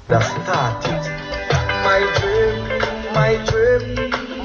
that started. My dream, my dream,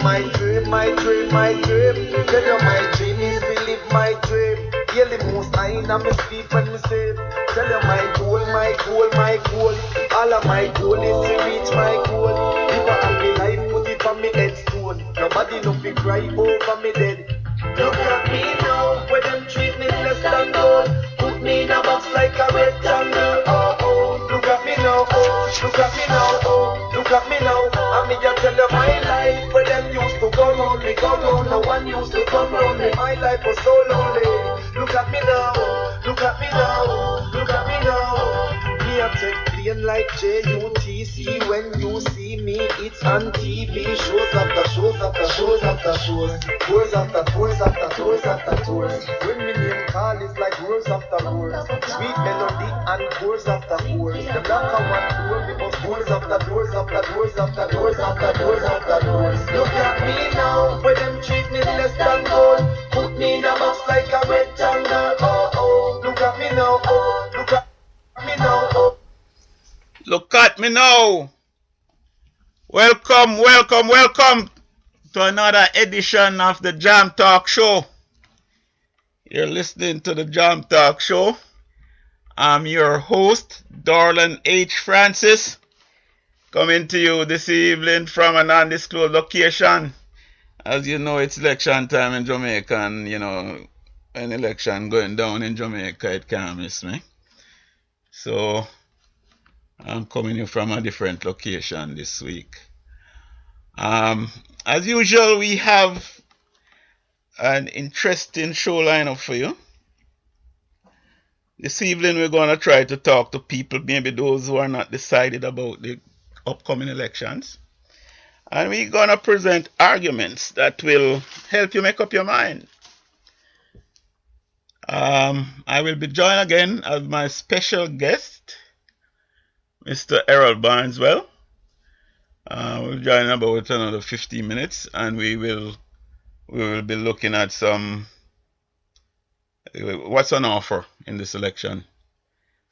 my dream, my dream, my dream. Tell you my dream is to live my dream. Yearly most I in my sleep when me sleep. Tell you my goal, my goal, my goal. All of my goal is to reach my goal. Live a happy life, put it on me headstone. Nobody no be cry over me dead. Look at me now, where them treat me less than gold. Put me in a box like a rectangle. Oh oh, look at me now, oh, look at me now, oh, look at me now. And me just tell you my life, where them used to go round me, go round. No one used to come round me. My life was so lonely. Look at me now, look at me now, look at me now. Me a take plane like JUTC. When you see me, it's on TV. Shows after shows after shows after shows. Tours after tours after tours after tours. When me name call, it's like roars after roars. Sweet melody and tours after tours. The black and white door, we must doors after doors after doors after doors after doors after doors. Look at me now, where them treat me less than gold. Put me in a box like a rectangle. Oh oh, look at me now, oh, look at me now, oh. Look at me now. Welcome, welcome, welcome to another edition of the Jam Talk Show. You're listening to the Jam Talk Show. I'm your host, Darlan H. Francis, coming to you this evening from an undisclosed location. As you know, it's election time in Jamaica, and you know, an election going down in Jamaica, it can't miss me. So, I'm coming in from a different location this week. As usual, we have an interesting show lineup for you. This evening, we're going to try to talk to people, maybe those who are not decided about the upcoming elections. And we're going to present arguments that will help you make up your mind. I will be joined again as my special guest, Mr. Errol Barneswell. We'll join in about another 15 minutes, and we will be looking at some what's on offer in this election,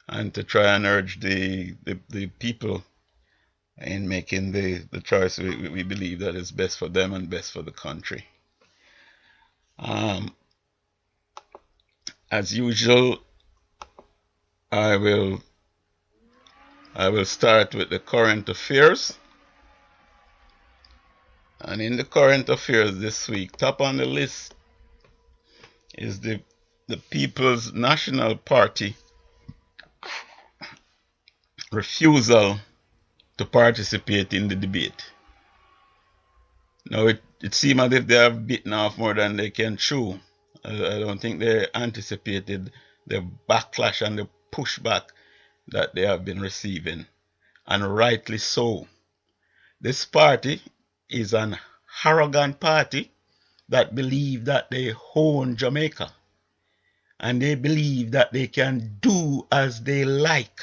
and to try and urge the people in making the choice we believe that is best for them and best for the country. As usual, I will start with the current affairs. And in the current affairs this week, top on the list is the People's National Party refusal to participate in the debate. Now, it seems as if they have bitten off more than they can chew. I don't think they anticipated the backlash and the pushback that they have been receiving, and rightly so. This party is an arrogant party that believe that they own Jamaica, and they believe that they can do as they like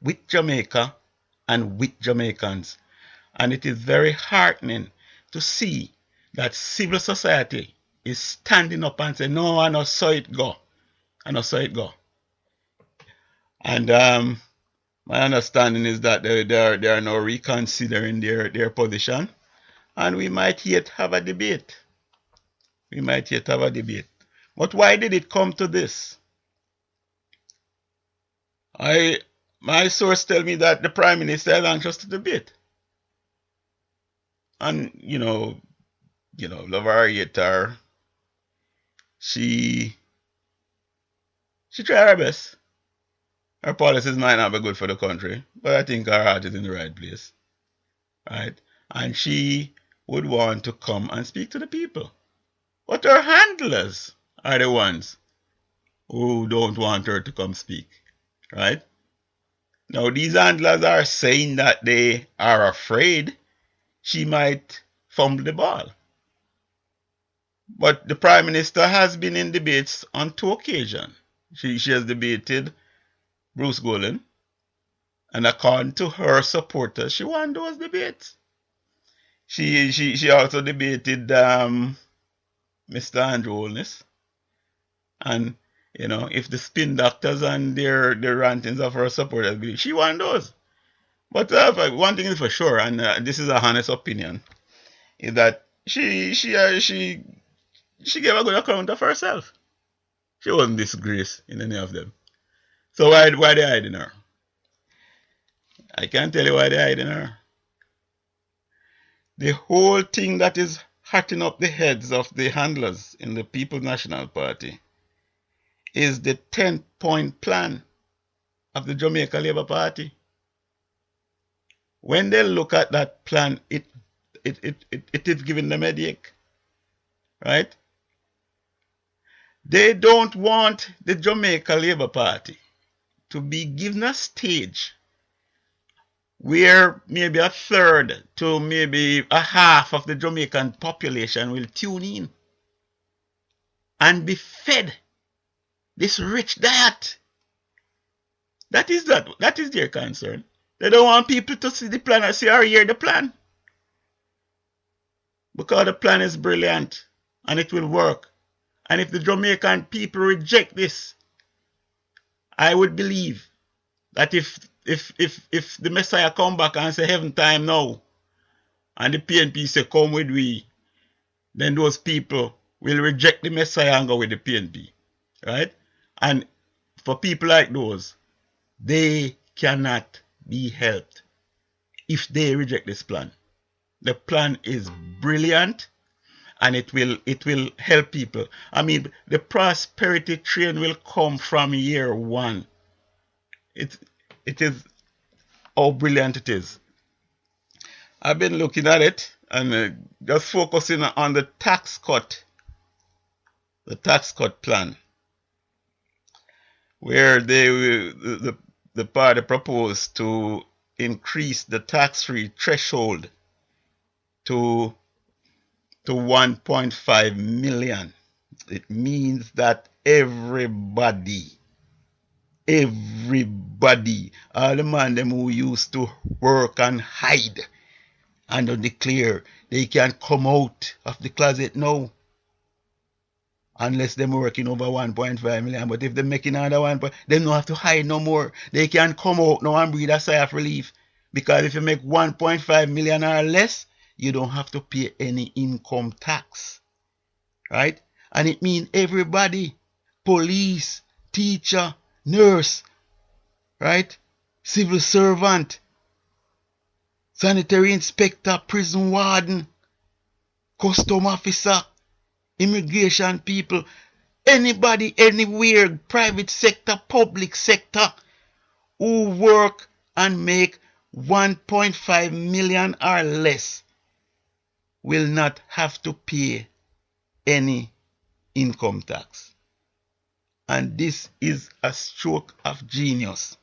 with Jamaica and with Jamaicans. And it is very heartening to see that civil society is standing up and saying, no, I not saw it go. I not saw it go. And my understanding is that they are now reconsidering their position, and we might yet have a debate. We might yet have a debate. But why did it come to this? My source tell me that the Prime Minister is anxious to debate. And love her or hate her, she try her best. Her policies might not be good for the country, but I think her heart is in the right place. Right? And she would want to come and speak to the people. But her handlers are the ones who don't want her to come speak. Right? Now, these handlers are saying that they are afraid she might fumble the ball. But the Prime Minister has been in debates on 2 occasions. She has debated Bruce Golan, and according to her supporters, she won those debates. She also debated Mr. Andrew Holness, and if the spin doctors and their rantings of her supporters believe, she won those. But one thing is for sure, and this is a honest opinion, is that she gave a good account of herself. She wasn't disgraced in any of them. So why they hiding her? I can't tell you why they hiding her. The whole thing that is hurting up the heads of the handlers in the People's National Party is the 10-point plan of the Jamaica Labour Party. When they look at that plan, it is giving them a headache, right? They don't want the Jamaica Labour Party to be given a stage where maybe a third to maybe a half of the Jamaican population will tune in and be fed this rich diet. That is their concern. They don't want people to see the plan or see or hear the plan. Because the plan is brilliant and it will work. And if the Jamaican people reject this, I would believe that if the Messiah come back and say heaven time now, and the PNP say come with we, then those people will reject the Messiah and go with the PNP. Right? And for people like those, they cannot be helped if they reject this plan. The plan is brilliant and it will help people. I mean, the prosperity train will come from year one. It is how brilliant it is. I've been looking at it and just focusing on the tax cut plan, where the party proposed to increase the tax-free threshold to 1.5 million. It means that everybody, all the man them who used to work and hide and declare, they can come out of the closet now. Unless they're working over 1.5 million. But if they're making another 1, they don't have to hide no more. They can come out now and breathe a sigh of relief. Because if you make 1.5 million or less, you don't have to pay any income tax. Right? And it means everybody, police, teacher, nurse, right? Civil servant, sanitary inspector, prison warden, custom officer, immigration people, anybody, anywhere, private sector, public sector, who work and make 1.5 million or less will not have to pay any income tax. And this is a stroke of genius,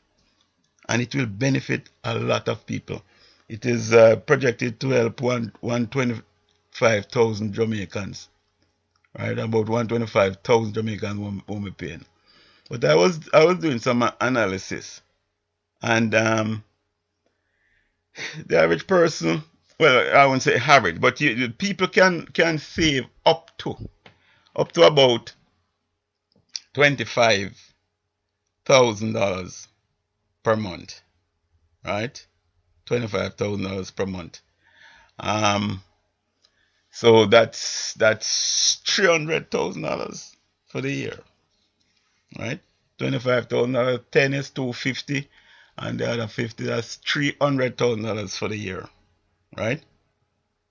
and it will benefit a lot of people. It is projected to help 125,000 Jamaicans. Right, about 125,000 Jamaicans won't be paying. But I was doing some analysis, and the average person, well, I won't say average, but people can save up to about $25,000 per month, right? $25,000 per month. So that's $300,000 for the year, right? $25,000, 10 is $250, and the other 50, that's $300,000 for the year, right?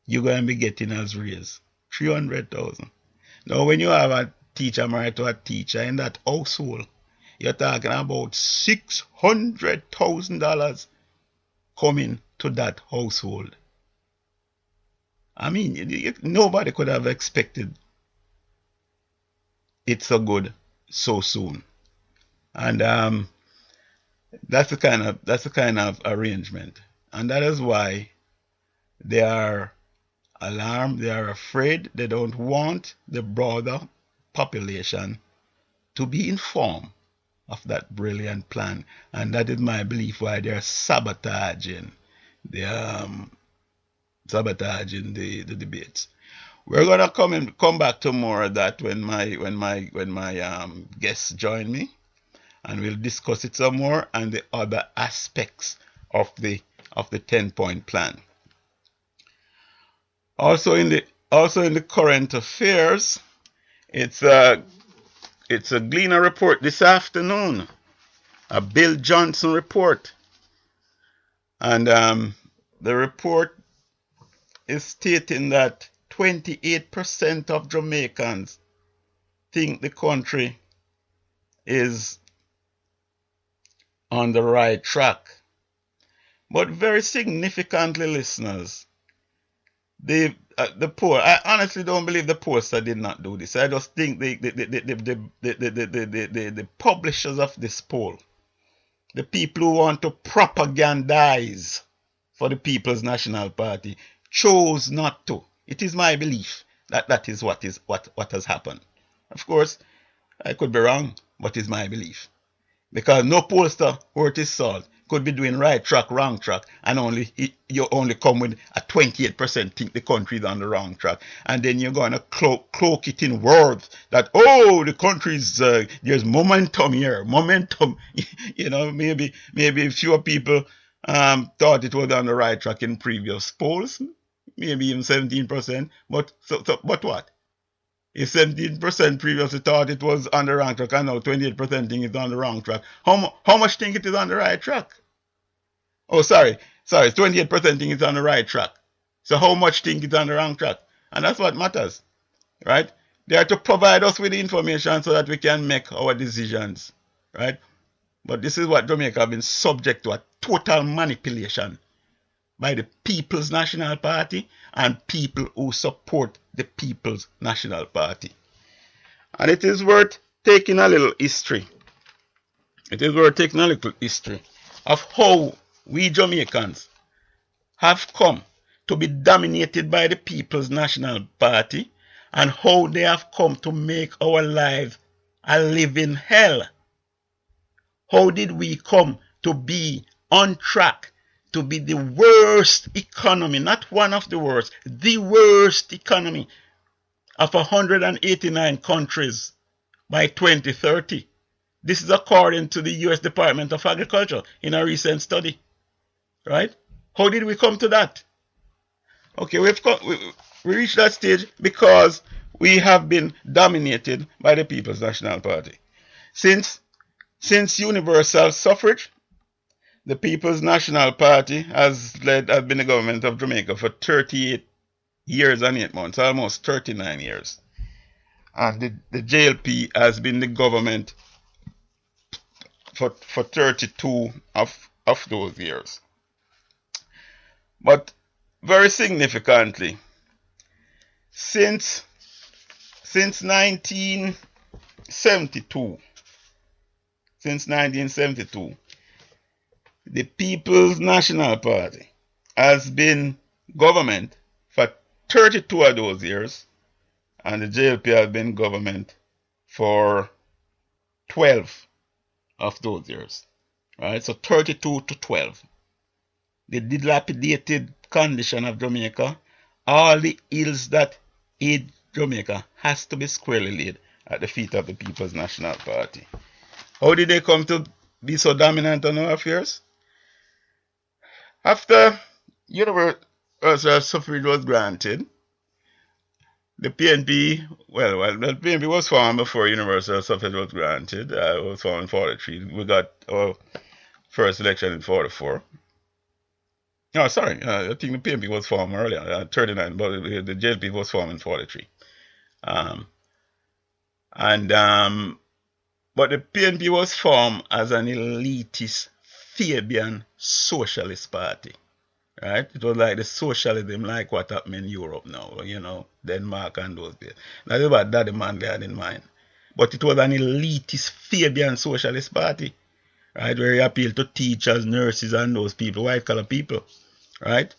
You're going to be getting as raise $300,000. Now, when you have a teacher married to a teacher in that household, you're talking about $600,000 coming to that household. I mean, nobody could have expected it so good so soon, and that's the kind of arrangement, and that is why they are alarmed, they are afraid, they don't want the broader population to be informed of that brilliant plan, and that is my belief why they are sabotaging the debates. We're gonna come back to more of that when my guests join me, and we'll discuss it some more and the other aspects of the of the 10-point plan. Also in the current affairs, it's a Gleaner report this afternoon, a Bill Johnson report, and the report is stating that 28% of Jamaicans think the country is on the right track. But very significantly, listeners, the poll, I honestly don't believe the pollster did not do this. I just think the publishers of this poll, the people who want to propagandize for the People's National Party, chose not to. It is my belief that that is what has happened. Of course, I could be wrong, but it's my belief. Because no pollster worth his salt could be doing right track, wrong track, and you only come with a 28% think the country is on the wrong track. And then you're going to cloak it in words that, oh, the country's, there's momentum here, momentum. Maybe fewer people thought it was on the right track in previous polls, maybe even 17%. But what? If 17% previously thought it was on the wrong track, and now 28% think it's on the wrong track, how much think it is on the right track? Oh, sorry, 28% think it's on the right track. So how much think it's on the wrong track? And that's what matters, right? They are to provide us with the information so that we can make our decisions, right? But this is what Jamaica have been subject to, a total manipulation by the People's National Party and people who support the People's National Party. And it is worth taking a little history. It is worth taking a little history of how we Jamaicans have come to be dominated by the People's National Party and how they have come to make our lives a living hell. How did we come to be on track to be the worst economy, not one of the worst, the worst economy of 189 countries by 2030? This is according to the U.S. Department of Agriculture in a recent study, right? How did we come to that? Okay, we reached that stage because we have been dominated by the People's National Party. Since universal suffrage, the People's National Party has been the government of Jamaica for 38 years and 8 months, almost 39 years. And the JLP has been the government for 32 of those years. But very significantly, since 1972, the People's National Party has been government for 32 of those years, and the JLP has been government for 12 of those years. Right? So 32 to 12. The dilapidated condition of Jamaica, all the ills that aid Jamaica, has to be squarely laid at the feet of the People's National Party. How did they come to be so dominant on our affairs? After universal suffrage was granted, the PNP, the PNP was formed before universal suffrage was granted. It was formed in 43. We got our first election in 44. No, sorry, I think the PNP was formed earlier, 39, but the JLP was formed in 43. But the PNP was formed as an elitist Fabian socialist party, right? It was like the socialism, like what happened in Europe now, Denmark and those days. That is what Daddy Manley had in mind. But it was an elitist Fabian socialist party, right? Where he appealed to teachers, nurses, and those people, white-collar people, right?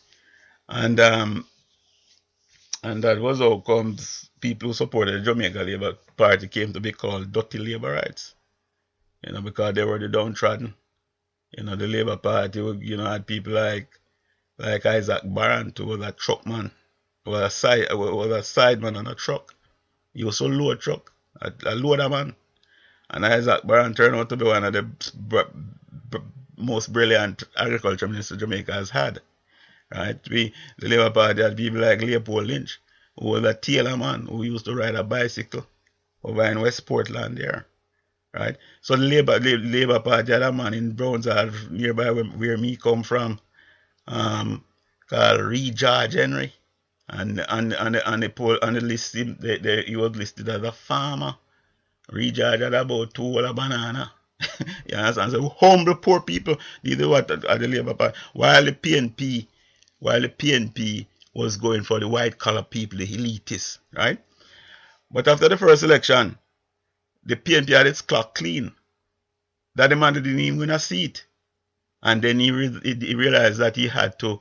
And that was how comes people who supported the Jamaica Labour Party came to be called dirty Labour rights, because they were the downtrodden. The Labour Party, had people like Isaac Barant, who was a truckman, was a sideman on a truck. He was a load truck, a loader man. And Isaac Barant turned out to be one of the most brilliant agriculture minister Jamaica has had. Right? The Labour Party had people like Leopold Lynch, who was a tailor man who used to ride a bicycle over in West Portland there. Right? So the Labour Party had a man in Brownsville, nearby where me come from, called Reed George Henry. And on the list, he was listed as a farmer. Reed George had about 2 whole of banana. You understand? So humble poor people, these are what at the Labour Party. While the PNP was going for the white collar people, the elitists, right? But after the first election, the PNP had its clock clean. That the man didn't even win a seat. And then he realized that he had to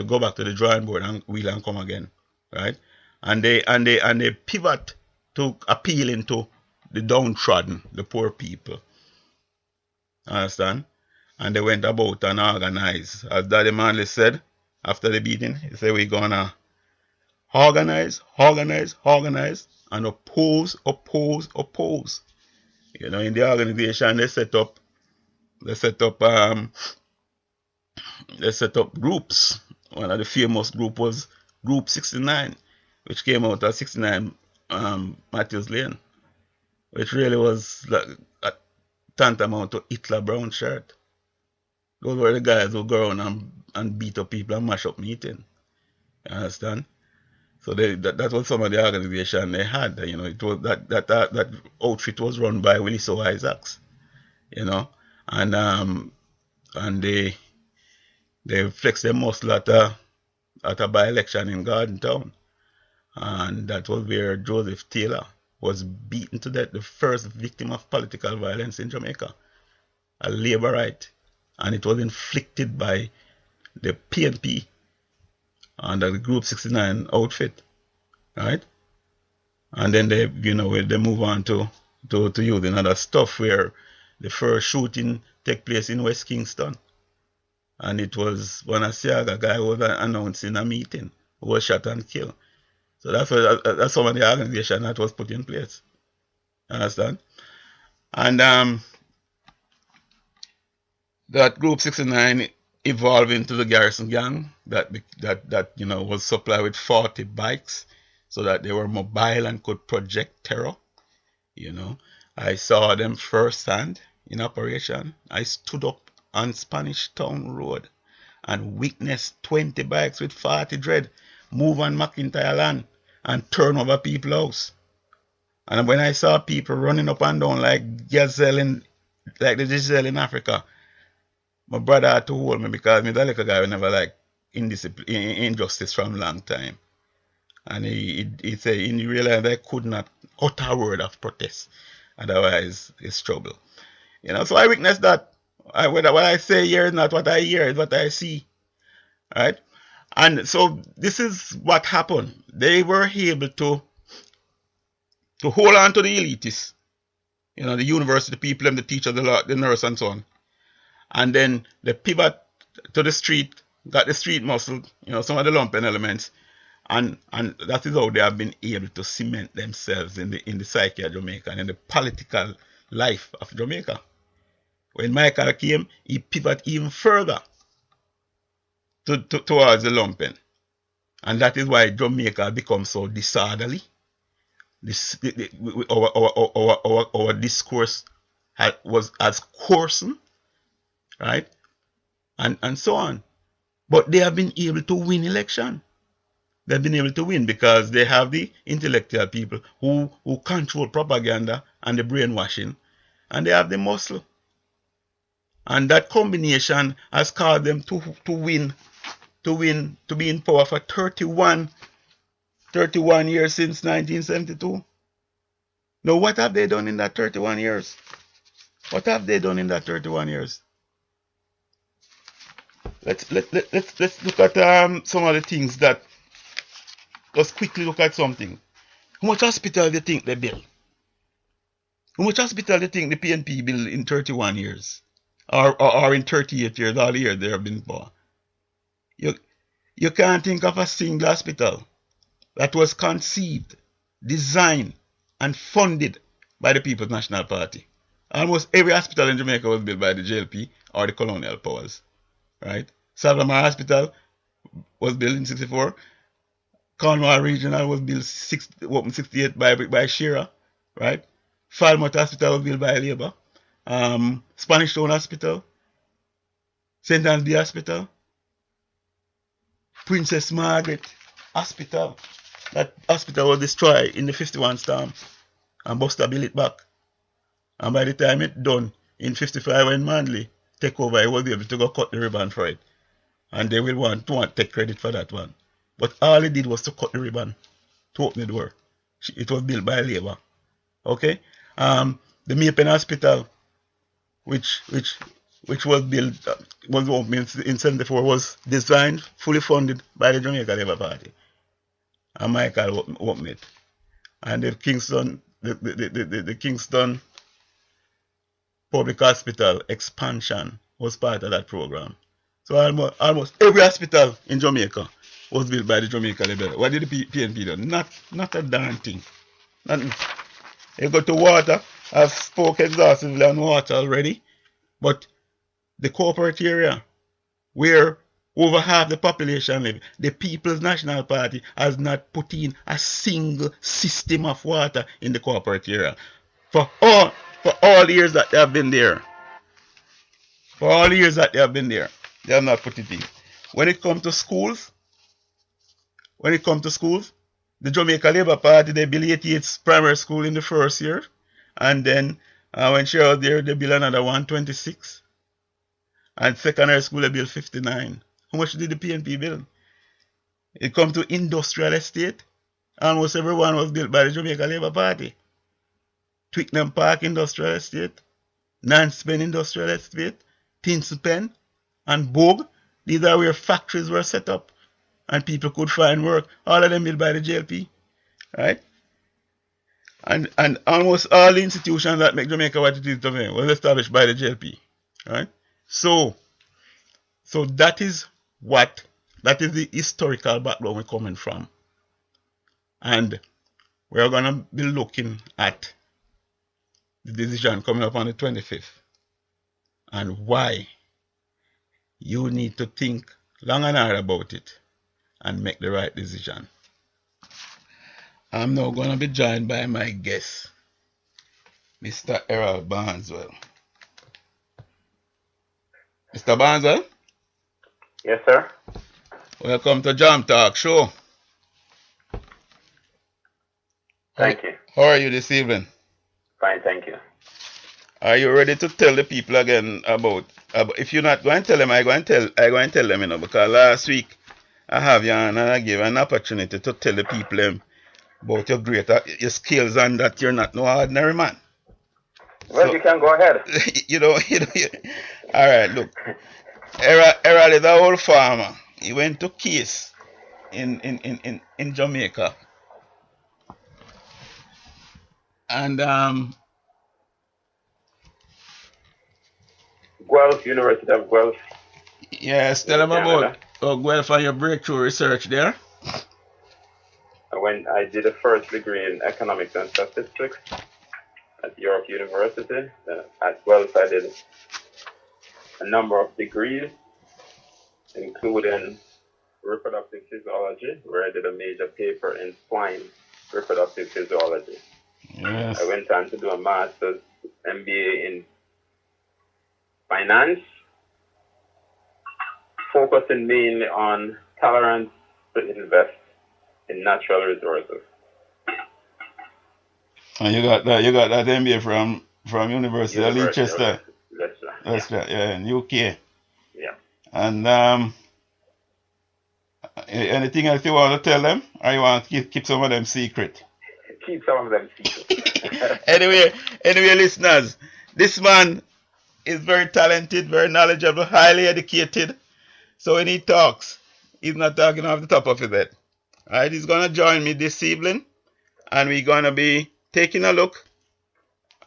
go back to the drawing board and wheel and come again. Right? And they pivot to appealing to the downtrodden, the poor people. Understand? And they went about and organized. As Daddy Manley said after the beating, he said, we're gonna organize, and oppose. You know, in the organization they set up groups. One of the famous group was Group 69, which came out at 69 Matthews Lane, which really was like a tantamount to Hitler brown shirt. Those were the guys who go around and beat up people and mash up meeting. You understand? So that was some of the organization they had. You know, it was that outfit was run by Willie So Isaacs. You know, and they flexed their muscle at a by-election in Garden Town, and that was where Joseph Taylor was beaten to death, the first victim of political violence in Jamaica, a Labourite, and it was inflicted by the PNP under the Group 69 outfit, right? And then they move on to using other stuff, where the first shooting took place in West Kingston. And it was one Asiaga guy who was announcing a meeting who was shot and killed. So that's some of the organization that was put in place. Understand? And that Group 69 evolved into the Garrison Gang that was supplied with 40 bikes so that they were mobile and could project terror. You know, I saw them firsthand in operation. I stood up on Spanish Town Road and witnessed 20 bikes with 40 dread move on McIntyre land and turn over people's house. And when I saw people running up and down like gazelle like the gazelle in Africa, my brother had to hold me, because me that little guy would never like injustice from a long time. And he said he realized I could not utter a word of protest, otherwise it's trouble. You know, so I witnessed that. What I say here is not what I hear, it's what I see. Right? And so this is what happened. They were able to hold on to the elitists. You know, the university people and the teachers, the nurse and so on. And then they pivot to the street, got the street muscle, you know, some of the lumpen elements. And that is how they have been able to cement themselves in the psyche of Jamaica and in the political life of Jamaica. When Michael came, he pivoted even further towards the lumpen. And that is why Jamaica becomes so disorderly. Our discourse was as coarsen, right? And so on. But they have been able to win election. They've been able to win because they have the intellectual people who control propaganda and the brainwashing, and they have the muscle. And that combination has caused them to win, to be in power for 31 years since 1972. Now, what have they done in that 31 years? What have they done in that 31 years? Let's look at some of the things that. Let's quickly look at something. How much hospital do you think they build? How much hospital do you think the PNP built in 31 years? Or in 38 years, all the years they have been poor? You can't think of a single hospital that was conceived, designed, and funded by the People's National Party. Almost every hospital in Jamaica was built by the JLP or the colonial powers, right? Salvamar Hospital was built in 64. Cornwall Regional was built opened 68 by Shearer, right? Falmouth Hospital was built by Labour. Spanish Town Hospital, St. Anthony Hospital, Princess Margaret Hospital. That hospital was destroyed in the 51 storm and Buster built it back. And by the time it done in 55 when Manley take over, he was able to go cut the ribbon for it. And they will want to take credit for that one. But all he did was to cut the ribbon to open the door. It was built by Labour. Okay? The Maypen Hospital, which was built, was opened in 74, was designed, fully funded by the Jamaica Labour Party. And Michael opened it. And the Kingston, the Kingston Public Hospital expansion was part of that program. So almost every hospital in Jamaica was built by the Jamaica Labour. What did the PNP do? Not a darn thing. Nothing. You go to water. I've spoken exhaustively on water already. But the corporate area, where over half the population live, the People's National Party has not put in a single system of water in the corporate area. For all the years that they have been there. For all the years that they have been there, they have not put it in. When it comes to schools, the Jamaica Labour Party, they built 88 primary school in the first year. And then when she was there, they built another 126. And secondary school, they built 59. How much did the PNP build? It comes to industrial estate. Almost everyone was built by the Jamaica Labour Party. Twickenham Park Industrial Estate, Nanspen Industrial Estate, Tinspen, and Bogue. These are where factories were set up and people could find work. All of them built by the JLP. Right? And almost all the institutions that make Jamaica what it is today was established by the JLP. Right? So that is the historical background we're coming from. And we're going to be looking at the decision coming up on the 25th and why you need to think long and hard about it and make the right decision. I'm now going to be joined by my guest, Mr. Errol Barneswell. Mr. Barneswell? Yes, sir. Welcome to Jam Talk Show. Thank you. How are you this evening? Fine, thank you. Are you ready to tell the people again about if you're not going to tell them, I'm going to tell them, because last week I have you on and I gave an opportunity to tell the people about your skills and that you're not no ordinary man. Well, so, you can go ahead. All right, look. Errol is an old farmer. He went to Case in Jamaica. And Guelph, University of Guelph. Yes, tell them about Guelph and your breakthrough research there. I did a first degree in economics and statistics at York University. At Guelph, I did a number of degrees, including reproductive physiology, where I did a major paper in swine reproductive physiology. Yes. I went on to do a master's MBA in finance, focusing mainly on tolerance to invest in natural resources. And you got that MBA from University of Leicester. Leicester, yeah, in UK. Yeah. And anything else you want to tell them, or you want to keep some of them secret? Keep some of them secret. Anyway, listeners, this man is very talented, very knowledgeable, highly educated. So when he talks, he's not talking off the top of his head. All right, he's going to join me this evening, and we're going to be taking a look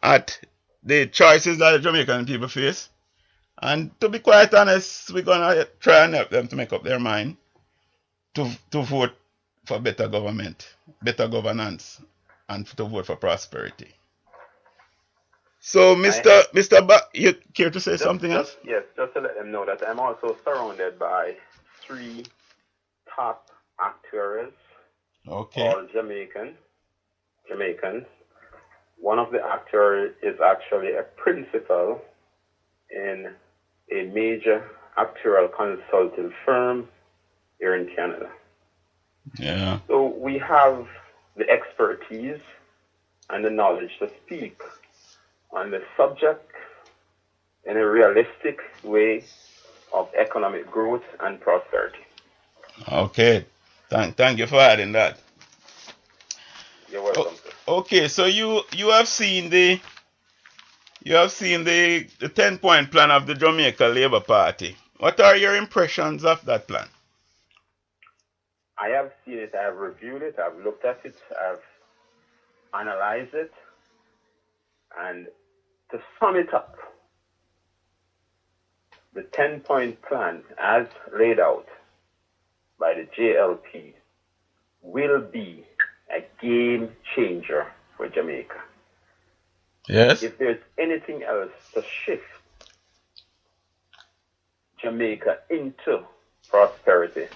at the choices that the Jamaican people face. And to be quite honest, we're going to try and help them to make up their mind to vote for better government, better governance, and to vote for prosperity. So, I Mr. You care to say just something just else? yes, just to let them know that I'm also surrounded by three top actuaries, Okay. all Jamaicans. One of the actuaries is actually a principal in a major actuarial consulting firm here in Canada. Yeah. So we have the expertise and the knowledge to speak on the subject in a realistic way of economic growth and prosperity. Okay. Thank you for adding that. You're Oh, welcome, sir. okay. So you have seen the 10-point plan of the Jamaica Labour Party. What are your impressions of that plan? I have seen it, I've reviewed it, I've looked at it, I've analyzed it, and to sum it up, the 10-point plan as laid out by the JLP will be a game changer for Jamaica. Yes. If there's anything else to shift Jamaica into prosperity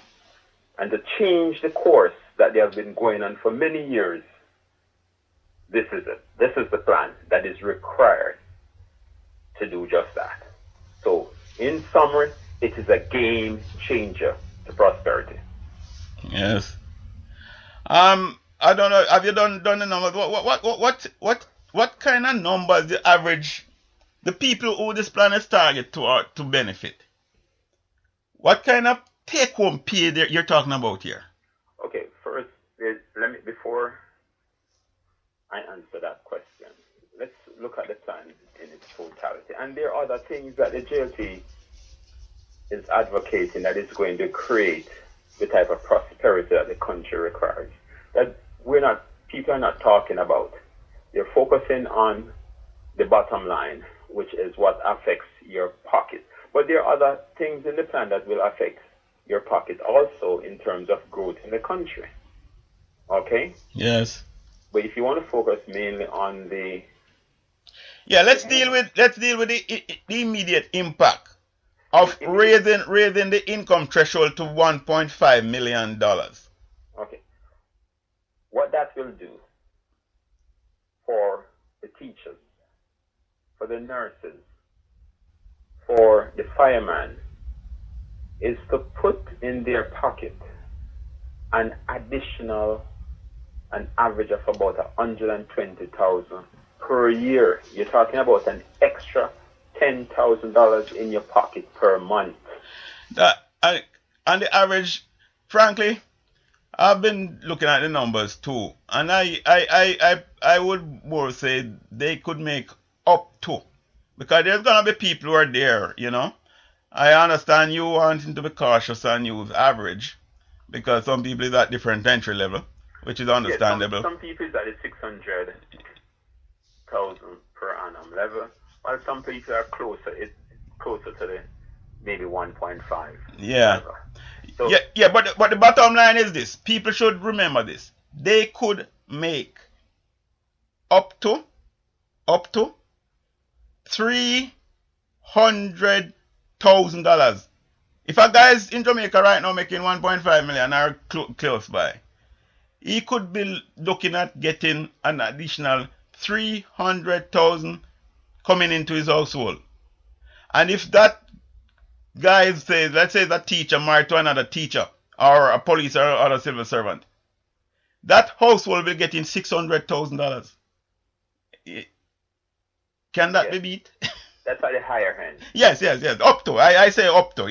and to change the course that they have been going on for many years, this is it. This is the plan that is required to do just that. So, in summary, it is a game changer to prosperity. Yes. I don't know. Have you done the numbers? What kind of numbers the average the people who this plan is target to benefit? What kind of take home pay you're talking about here? Okay, first, let me before I answer that question, let's look at the plan in its totality. And there are other things that the JLP is advocating that is going to create the type of prosperity that the country requires. That people are not talking about. They're focusing on the bottom line, which is what affects your pocket. But there are other things in the plan that will affect your pocket also in terms of growth in the country. Okay? Yes. But if you want to focus mainly on the Yeah, let's deal with the immediate impact of raising the income threshold to $1.5 million. okay, what that will do for the teachers, for the nurses, for the fireman, is to put in their pocket an average of about 120,000 per year. You're talking about an extra $10,000 in your pocket per month. And the average, frankly, I've been looking at the numbers too, and I would more say they could make up to, because there's gonna be people who are there. I understand you wanting to be cautious and use average, because some people is at different entry level, which is Yeah, understandable. some people is at the 600,000 per annum level, while some people are closer to the maybe 1.5 Yeah. level. So, Yeah, but the bottom line is this. People should remember this. They could make up to $300,000. If a guy is in Jamaica right now making 1.5 million or close by, he could be looking at getting an additional 300,000 coming into his household. And if that guy says, let's say that teacher married to another teacher or a police or other civil servant, that household will be getting $600,000. Can that be beat? That's at the higher end. Yes. Up to. I say up to.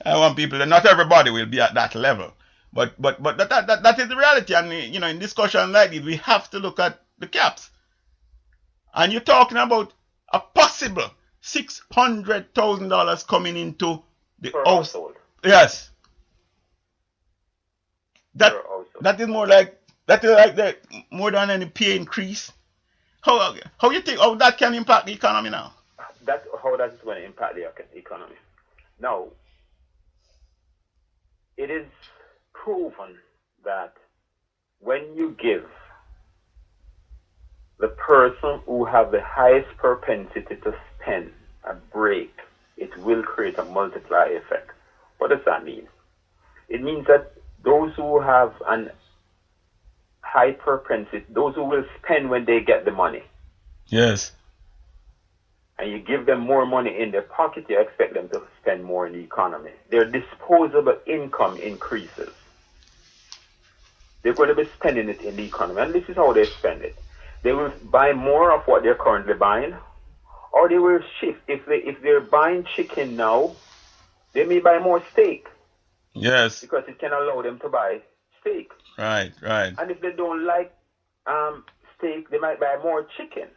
I want people. Not everybody will be at that level, but that is the reality. And in discussion like this, we have to look at the caps. And you're talking about a possible $600,000 coming into the house. Household. Yes. That is more like more than any pay increase. How you think how that can impact the economy now? That's how that is going to impact the economy. Now, it is proven that when you give the person who have the highest propensity to spend a break, it will create a multiplier effect. What does that mean? It means that those who have an high propensity, those who will spend when they get the money, Yes. and you give them more money in their pocket, you expect them to spend more in the economy. Their disposable income increases. They're going to be spending it in the economy, and this is how they spend it. They will buy more of what they're currently buying, or they will shift. If they're buying chicken now, they may buy more steak. Yes. Because it can allow them to buy steak. Right. Right. And if they don't like steak, they might buy more chicken.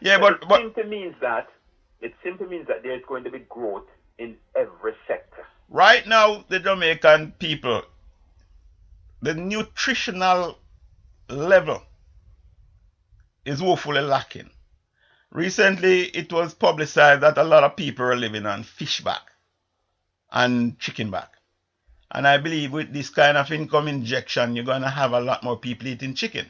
Yeah, but it simply means that there's going to be growth in every sector. Right now, the Jamaican people, the nutritional level is woefully lacking. Recently, it was publicized that a lot of people are living on fish back and chicken back. And I believe with this kind of income injection, you're going to have a lot more people eating chicken.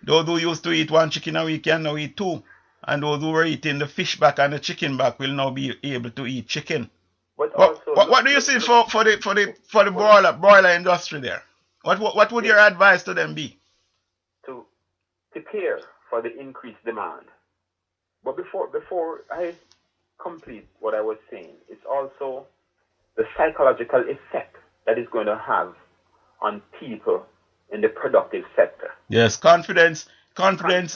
Those who used to eat one chicken a week can now eat two. And those who were eating the fish back and the chicken back will now be able to eat chicken. But what do you see for the broiler industry there? What would your advice to them be? To prepare for the increased demand. But before I complete what I was saying, it's also the psychological effect that is going to have on people in the productive sector. Yes, confidence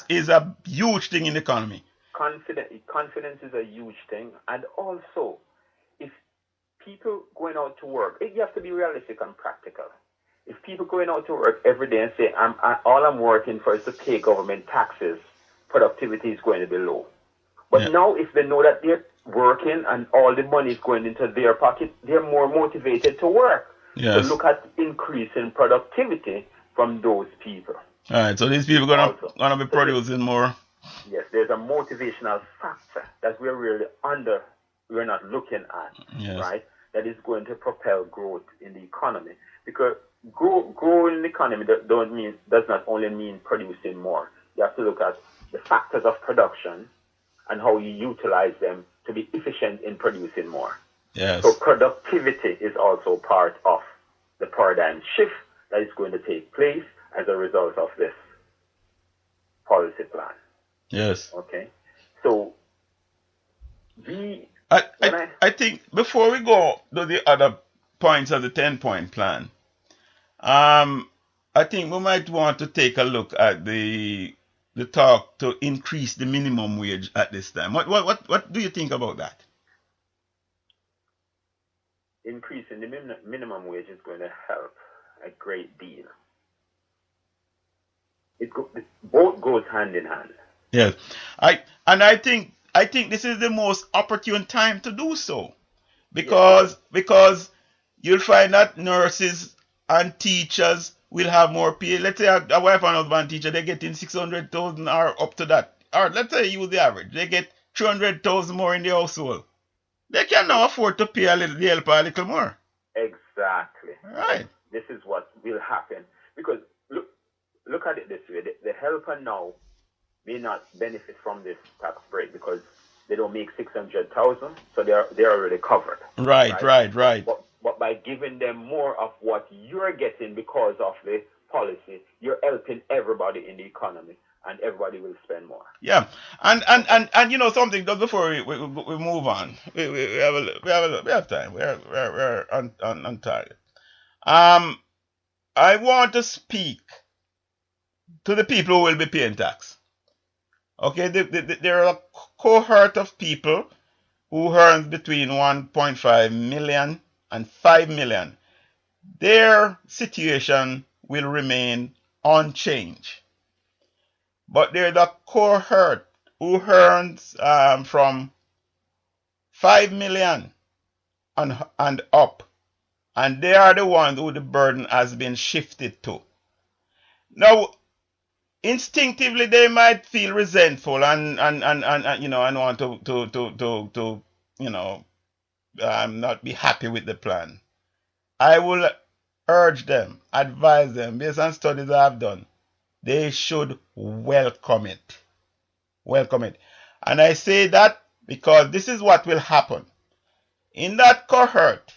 is a huge thing in the economy. Confidence is a huge thing. And also, if people going out to work, you have to be realistic and practical. If people going out to work every day and say, all I'm working for is to pay government taxes, productivity is going to be low. But now if they know that they're working and all the money is going into their pocket, they're more motivated to work. Yes. To look at increase in productivity from those people. All right, so these people are gonna be producing more. Yes, there's a motivational factor that we're not looking at, right? That is going to propel growth in the economy. Because grow in the economy does not only mean producing more. You have to look at the factors of production and how you utilize them to be efficient in producing more. Yes. So productivity is also part of the paradigm shift that is going to take place as a result of this policy plan. Yes. Okay. So I think before we go to the other points of the 10-point plan, I think we might want to take a look at the talk to increase the minimum wage at this time. What do you think about that? Increasing the minimum wage is going to help a great deal. Both goes hand in hand. Yes, I think this is the most opportune time to do so, because you'll find that nurses and teachers will have more pay. Let's say a wife and husband teacher, they're getting 600,000 or up to that. Or let's say use the average, they get 300,000 more in the household. They can now afford to pay the helper a little more. Exactly. Right. This is what will happen. Because look at it this way. The helper now may not benefit from this tax break because they don't make 600,000, so they're already covered. Right. But by giving them more of what you're getting because of the policy, you're helping everybody in the economy, and everybody will spend more. Yeah, and you know something. Just before we move on, we have time. We're on target. I want to speak to the people who will be paying tax. Okay, there are a cohort of people who earn between 1.5 million and 5 million. Their situation will remain unchanged. But there's a cohort who earns from 5 million and up. And they are the ones who the burden has been shifted to. Now, instinctively they might feel resentful and want to not be happy with the plan. I will urge them, advise them, based on studies I've done, they should welcome it. welcome it. And I say that because this is what will happen. In that cohort,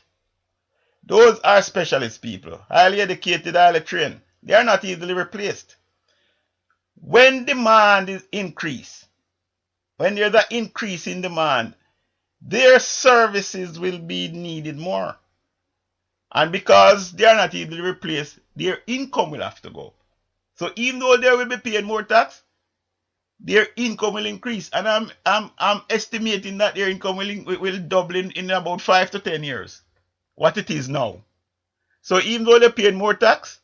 those are specialist people, highly educated, highly trained. They are not easily replaced. When demand is increased, when there's an increase in demand, their services will be needed more. And because they are not easily replaced, their income will have to go. So even though they will be paying more tax, their income will increase. And I'm estimating that their income will double in about 5 to 10 years, what it is now. So even though they're paying more tax,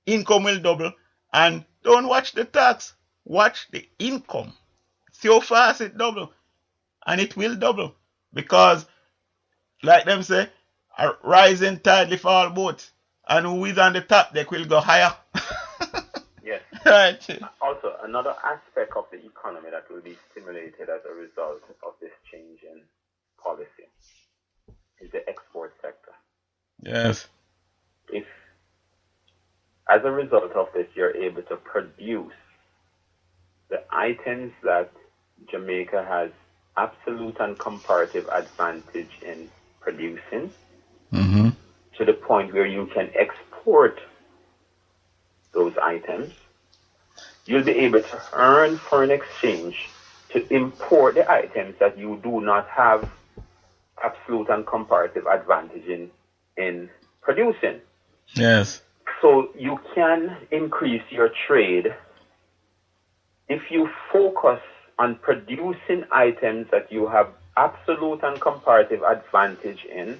income will double. And don't watch the tax, watch the income. See how fast it double. And it will double. Because, like them say, a rising tide lift all boats. And who is on the top deck will go higher. Yes. Right. Also, another aspect of the economy that will be stimulated as a result of this change in policy is the export sector. Yes. If, as a result of this, you're able to produce the items that Jamaica has absolute and comparative advantage in producing, to the point where you can export those items, you'll be able to earn foreign exchange to import the items that you do not have absolute and comparative advantage in producing. Yes. So you can increase your trade if you focus on producing items that you have absolute and comparative advantage in,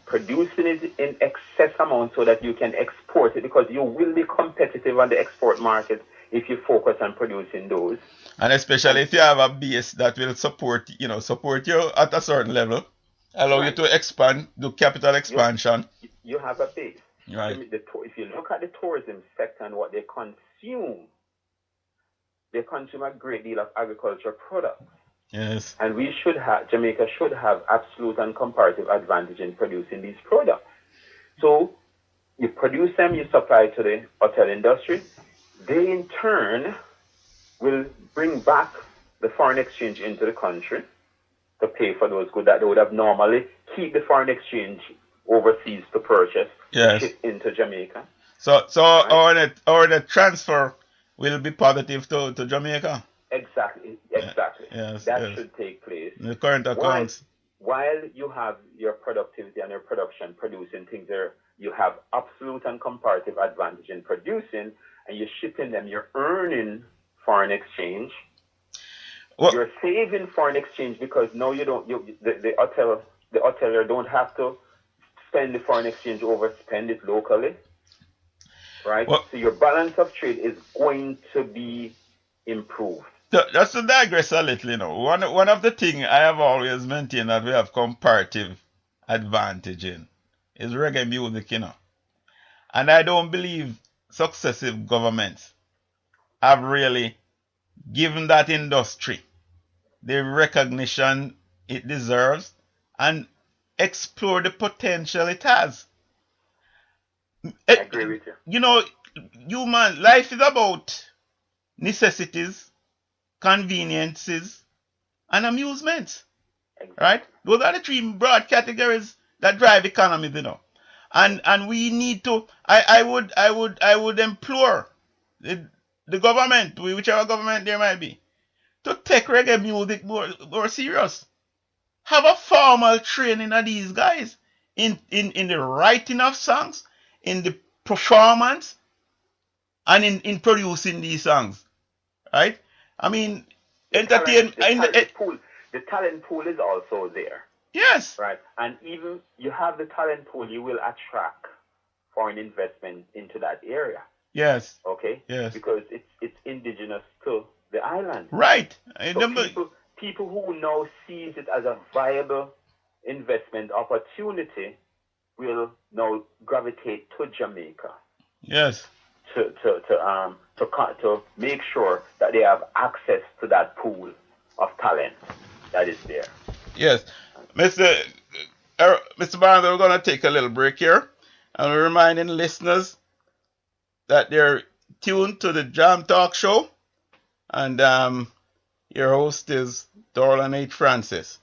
producing it in excess amount so that you can export it, because you will be competitive on the export market if you focus on producing those. And especially if you have a base that will support you at a certain level, allow you to expand, do capital expansion. You have a base. Right. If you look at the tourism sector and what they consume a great deal of agricultural products. Yes. And Jamaica should have absolute and comparative advantage in producing these products. So you produce them, you supply to the hotel industry. They in turn will bring back the foreign exchange into the country to pay for those goods that they would have normally keep the foreign exchange overseas to purchase, ship into Jamaica. So right? our net transfer will be positive to Jamaica. Exactly. Yes, that should take place. The current accounts. While you have your productivity and your production producing things there, you have absolute and comparative advantage in producing, and you're shipping them, you're earning foreign exchange. You're saving foreign exchange because now the hotelier don't have to spend the foreign exchange spend it locally. Right? So your balance of trade is going to be improved. Just to digress a little, one of the things I have always maintained that we have comparative advantage in is reggae music, And I don't believe successive governments have really given that industry the recognition it deserves and explore the potential it has. I agree with you. Human life is about necessities, conveniences, and amusements. Exactly. Right? Those are the three broad categories that drive economies, And we need to. I would implore the government, whichever government there might be, to take reggae music more serious. Have a formal training of these guys in the writing of songs, in the performance, and in producing these songs. Right? I mean, the talent pool is also there. Yes. Right. And even you have the talent pool, you will attract foreign investment into that area. Yes. Okay? Yes. Because it's indigenous to the island. Right. So people who now sees it as a viable investment opportunity will now gravitate to Jamaica. Yes. To make sure that they have access to that pool of talent that is there. Yes. Mr. Barnes, we're going to take a little break here. And we're reminding listeners that they're tuned to the Jam Talk Show. And Your host is Dorlan H. Francis.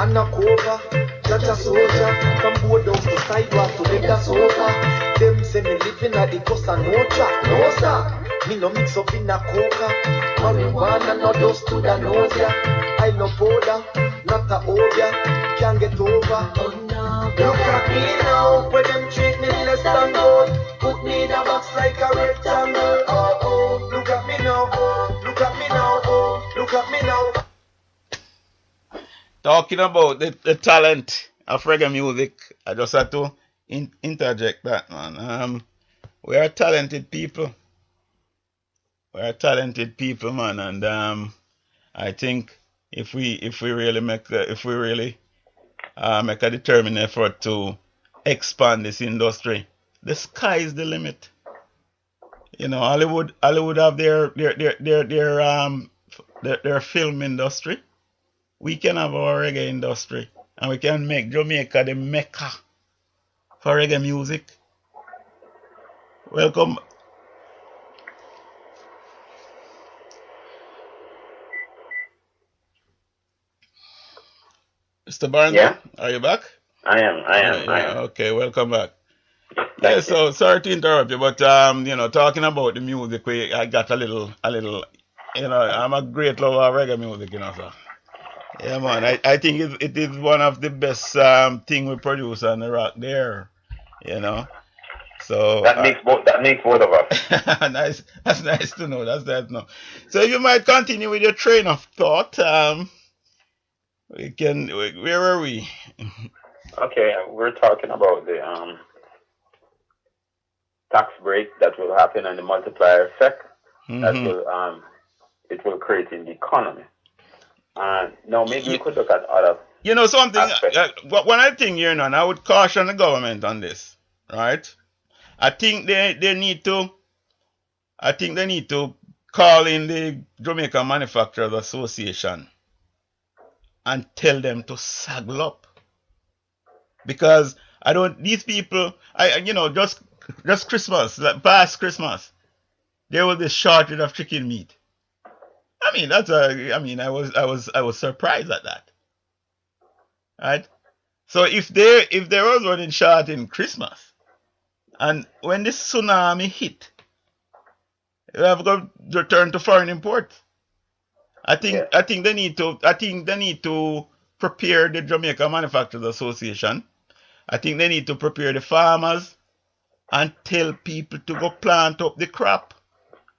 Anacover, Jaja soldier, from board down to sidewalk to them that's over. Them say me living at the Costa Nostra, no sir. Me no mix up in a coca, marijuana no dust to the nose ya. I no powder, not a obia, can't get over. Oh no, look at me now, when them treat me less than gold. Put me in a box like a rectangle. Oh oh, look at me now, oh, look at me now, oh, look at me now. Talking about the talent of reggae music, I just had to interject that, man. We are talented people. We are talented people, man, and I think if we really make a determined effort to expand this industry, the sky is the limit. You know, Hollywood have their film industry. We can have our reggae industry, and we can make Jamaica the mecca for reggae music. Welcome. Mr. Barnes, Yeah? are you back? I am. Okay, welcome back. Thank you. So sorry to interrupt you, but talking about the music, I got a little, I'm a great lover of reggae music, so. Yeah, man. I think it is one of the best thing we produce on the rock there. So That makes both of us. nice. That's nice to know. So you might continue with your train of thought. Where are we? Okay, we're talking about the tax break that will happen and the multiplier effect that it will create in the economy. Now maybe we could look at other. Something. When I think and I would caution the government on this, right? I think they need to. I think they need to call in the Jamaica Manufacturers Association and tell them to saddle up, because these people. Just Christmas, like past Christmas, there was this shortage of chicken meat. I was surprised at that. Right? So if there was running short in Christmas, and when this tsunami hit, we have got to return to foreign imports. I think they need to prepare the Jamaica Manufacturers Association. I think they need to prepare the farmers and tell people to go plant up the crop,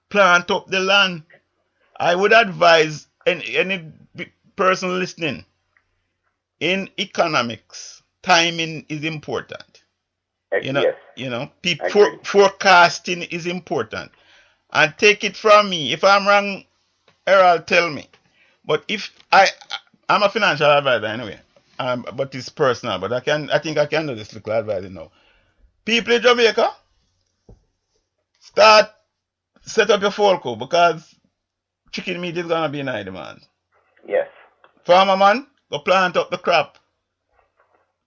plant up the land. I would advise any person listening, in economics, timing is important. Yes. Forecasting is important. And take it from me, if I'm wrong, Errol, tell me. But if I'm a financial advisor anyway, but it's personal. But I think I can do this little advising now. People in Jamaica, set up your forecast, because chicken meat is gonna be in high demand. Yes. Farmer man, go plant up the crop.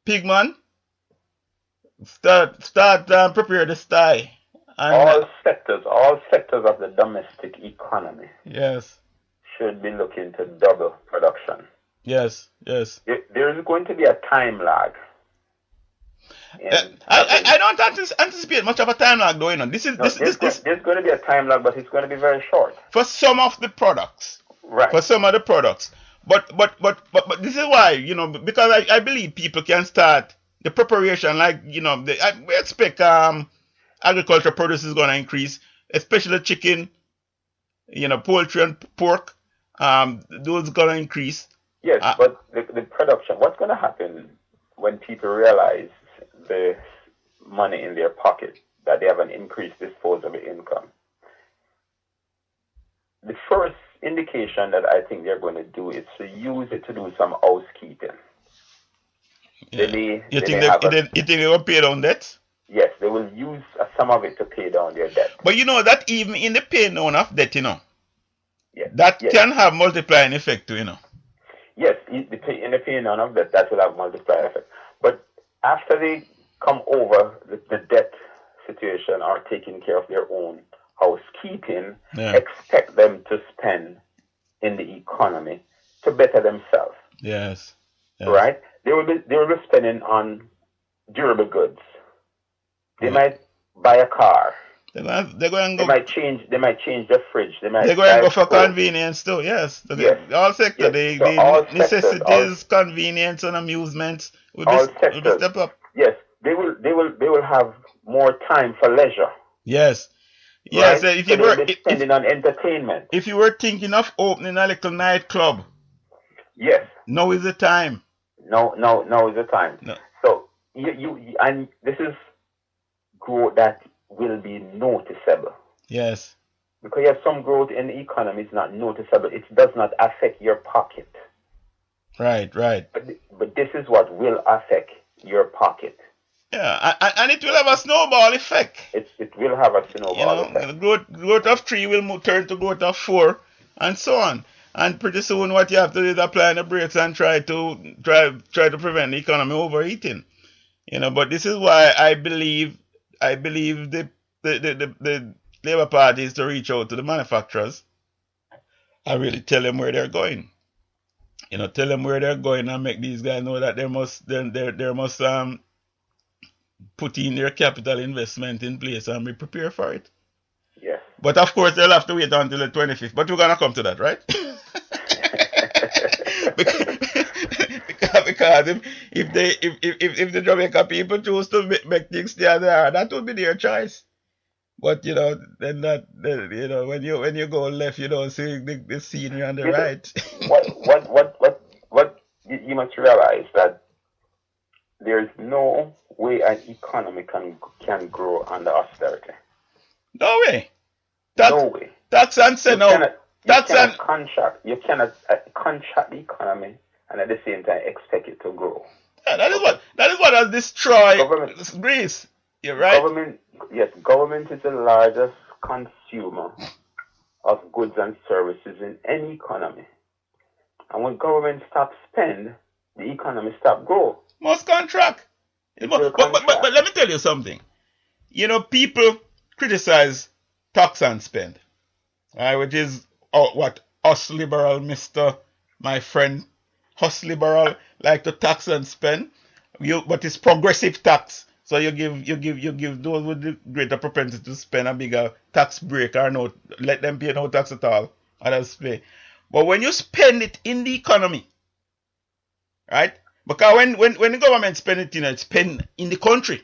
Pig man, start prepare the sty. All sectors of the domestic economy. Yes. Should be looking to double production. Yes. There is going to be a time lag. I don't anticipate much of a time lag going on. There's going to be a time lag, but it's going to be very short. For some of the products. Right. For some of the products. But this is why, because I believe people can start the preparation, like, we expect agriculture produce is going to increase, especially chicken, poultry and pork. Those are going to increase. Yes, but the production, what's going to happen when people realize the money in their pocket, that they have an increased disposable income? The first indication that I think they're going to do is to use it to do some housekeeping. Yeah. They You may think have you think they will pay down debt? yes, they will use some of it to pay down their debt. But you know that even in the pay down of debt, Yes, that yes, can have multiplying effect too, yes. In the paying down of debt, that will have multiplier effect. But after they come over the debt situation or taking care of their own housekeeping, Yeah. expect them to spend in the economy to better themselves. Yes. Yes. Right? They will be spending on durable goods. They might buy a car. They're going to They go. might change the fridge. They might They're going to buy go for stove. convenience too. Yes. Yes. All sector. Yes. So all The sectors, necessities, convenience, and amusements will be all sectors. step up. Yes. They will have more time for leisure. Yes. Yes. Right? If So you were they'll be spending on entertainment. if you were thinking of opening a little nightclub, Yes. now is the time. No is the time. No. So you and this is growth that will be noticeable. Yes. Because yes, some growth in the economy is not noticeable. It does not affect your pocket. Right. But this is what will affect your pocket. Yeah, and it will have a snowball effect. It will have a snowball effect. Growth of 3 will turn to growth of 4, and so on. And pretty soon, what you have to do is apply the brakes and try to prevent the economy overheating. But this is why I believe the Labour Party is to reach out to the manufacturers and really tell them where they're going. Tell them where they're going and make these guys know that they must put in their capital investment in place and be prepared for it. Yes. But of course they'll have to wait until the 25th. But we're gonna come to that, right? because if the Jamaica people choose to make things stay there, that would be their choice. But then when you go left, you don't see the scenery on the right. What you must realize that there's no way an economy can grow under austerity. No way. No way. Tax and say no. You cannot contract the economy and at the same time expect it to grow. Yeah, that is what has destroyed Greece. You're right. Government is the largest consumer of goods and services in any economy. And when government stops spend, the economy stops grow. Must contract. But let me tell you something. People criticize tax and spend, right? Which is what us liberal, my friend, us liberal like to tax and spend. But it's progressive tax, so you give those with the greater propensity to spend a bigger tax break or no, let them pay no tax at all, others pay. But when you spend it in the economy, right? Because when the government spend it, it's spend in the country.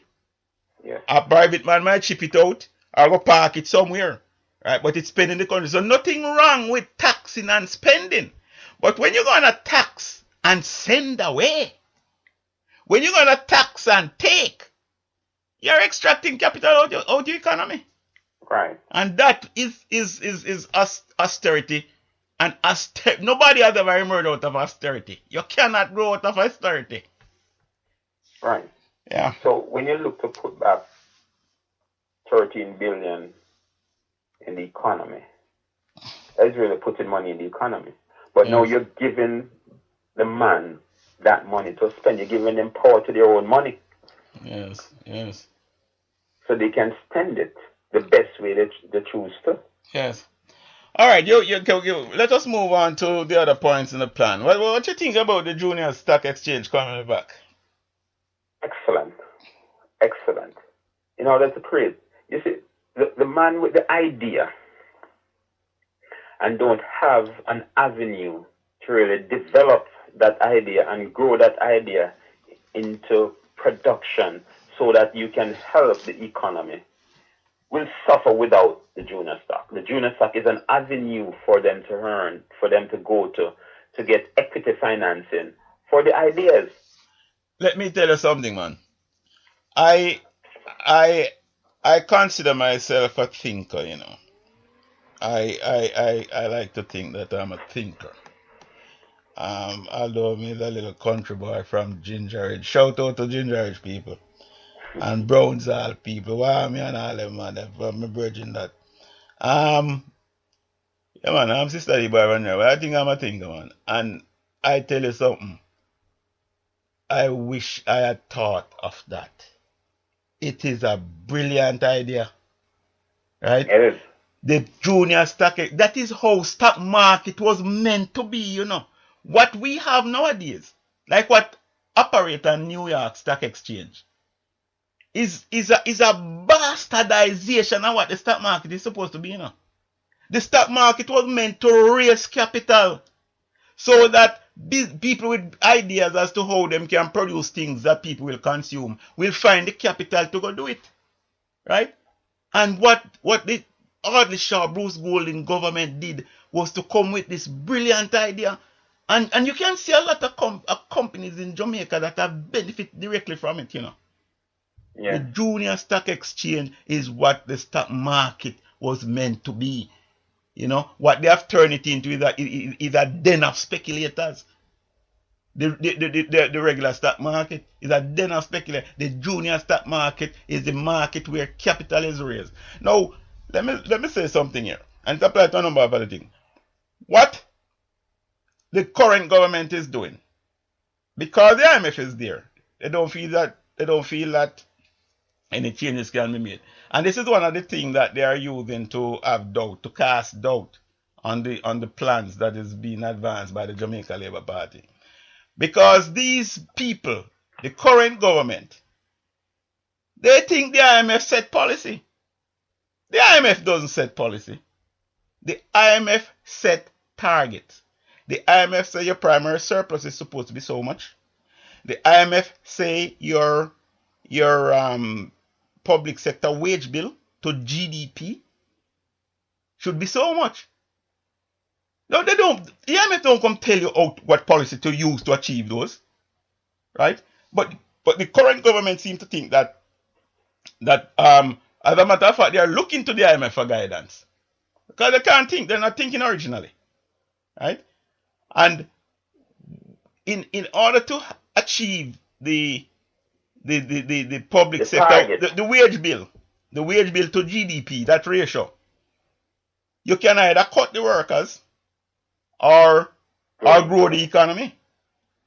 Yeah. A private man might ship it out or go park it somewhere, right? But it's spent in the country. So nothing wrong with taxing and spending. But when you're gonna tax and send away, when you're gonna tax and take, you're extracting capital out your economy. Right. And that is austerity. And nobody has ever emerged out of austerity. You cannot grow out of austerity. Right. Yeah. So when you look to put back 13 billion in the economy, that's really putting money in the economy. But now you're giving the man that money to spend. You're giving them power to their own money. Yes. So they can spend it the best way they choose to. Yes. All right, let us move on to the other points in the plan. What you think about the junior stock exchange coming back? Excellent. In order to create, you see, the man with the idea and don't have an avenue to really develop that idea and grow that idea into production so that you can help the economy will suffer without the junior stock. The junior stock is an avenue for them to earn, for them to go to get equity financing for the ideas. Let me tell you something, man. I consider myself a thinker, I like to think that I'm a thinker. Although me is a little country boy from Ginger Ridge. Shout out to Ginger Ridge people and Brownsall people. Wow, me and all them man, from my bridging that. Um, yeah man, I'm sister the boy around here, but I think I'm a thinker man. And I tell you something, I wish I had thought of that. It is a brilliant idea, right? It is. The junior stock, that is how stock market was meant to be, you know. What we have nowadays, like what operate on New York Stock Exchange, is a bastardization of what the stock market is supposed to be, you know. The stock market was meant to raise capital so that people with ideas as to how them can produce things that people will consume will find the capital to go do it, right? And what the Audley Shaw Bruce Golding government did was to come with this brilliant idea. And you can see a lot of companies in Jamaica that have benefit directly from it, you know. The Yeah. junior stock exchange is what the stock market was meant to be. You know, what they have turned it into is a den of speculators. The regular stock market is a den of speculators. The junior stock market is the market where capital is raised. Now, let me say something here, and it applies to a number of other things. What the current government is doing, because the IMF is there, they don't feel that any changes can be made. And this is one of the things that they are using to have doubt, to cast doubt on the plans that is being advanced by the Jamaica Labour Party. Because these people, the current government, they think the IMF set policy. The IMF doesn't set policy. The IMF set targets. The IMF say your primary surplus is supposed to be so much. The IMF say your public sector wage bill to GDP should be so much. No, they don't. The IMF don't come tell you what policy to use to achieve those, right? But the current government seems to think that as a matter of fact, they are looking to the IMF for guidance because they can't think. They're not thinking originally, right? And in order to achieve the public The sector, target. the wage bill to GDP, that ratio, you can either cut the workers or grow the economy,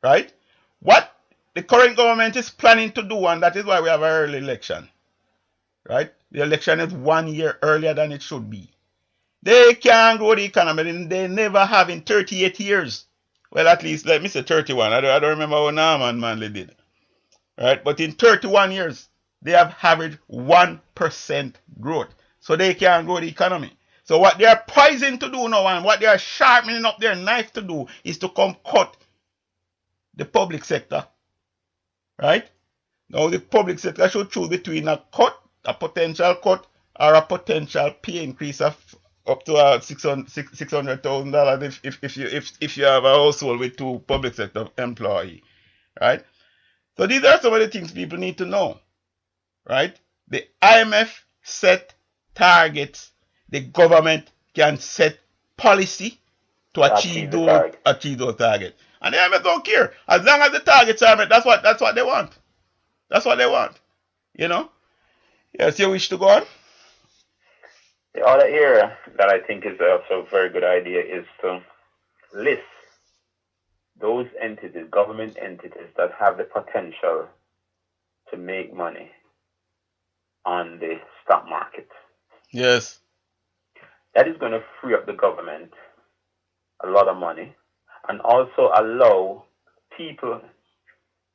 right? What the current government is planning to do, and that is why we have an early election, right? The election is 1 year earlier than it should be. They can't grow the economy, and they never have in 38 years. Well, at least, let me say 31. I don't remember what Norman Manley did, right? But in 31 years, they have averaged 1% growth. So they can't grow the economy. So what they are poising to do now and what they are sharpening up their knife to do is to come cut the public sector, right? Now the public sector should choose between a cut, a potential cut, or a potential pay increase of up to $600,000 if you have a household with 2 public sector employees, right? So these are some of the things people need to know, right? The IMF set targets. The government can set policy to achieve those targets. And the IMF don't care. As long as the targets are met, that's what they want. That's what they want. You know? Yes, you wish to go on? The other area that I think is also a very good idea is to list those entities, government entities that have the potential to make money on the stock market. Yes. That is going to free up the government a lot of money and also allow people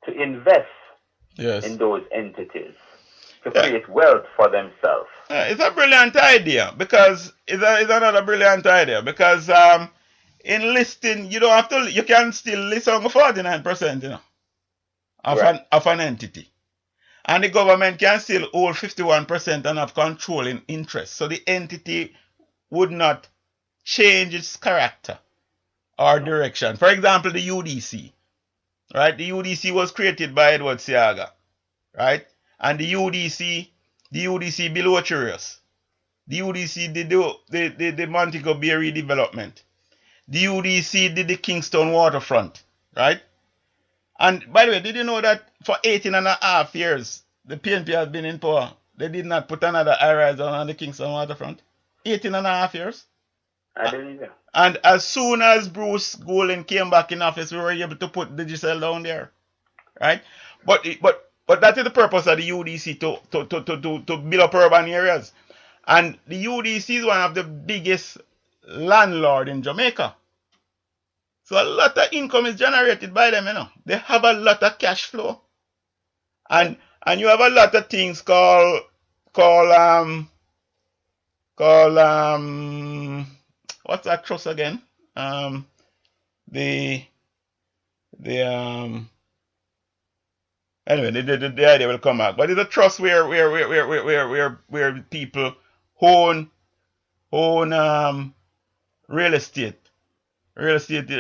to invest in those entities to create wealth for themselves. It's a brilliant idea because it's another brilliant idea because in listing you don't have to, you can still list on 49%, you know, of an entity. And the government can still hold 51% and have controlling interest. So the entity would not change its character or direction. For example, the UDC, right? The UDC was created by Edward Seaga, right? And the UDC below Churious. The UDC did the Montego Bay redevelopment. the UDC did the Kingston waterfront, right? And by the way, did you know that for 18 and a half years, the PNP has been in power? They did not put another high-rise on the Kingston waterfront. 18 and a half years. I believe it. And as soon as Bruce Golding came back in office, we were able to put Digicel down there, right? But that is the purpose of the UDC to build up urban areas. And the UDC is one of the biggest landlord in Jamaica. So a lot of income is generated by them, you know. They have a lot of cash flow. And you have a lot of things called what's that trust again? Anyway, the idea will come out. But it's a trust where people own real estate. Real estate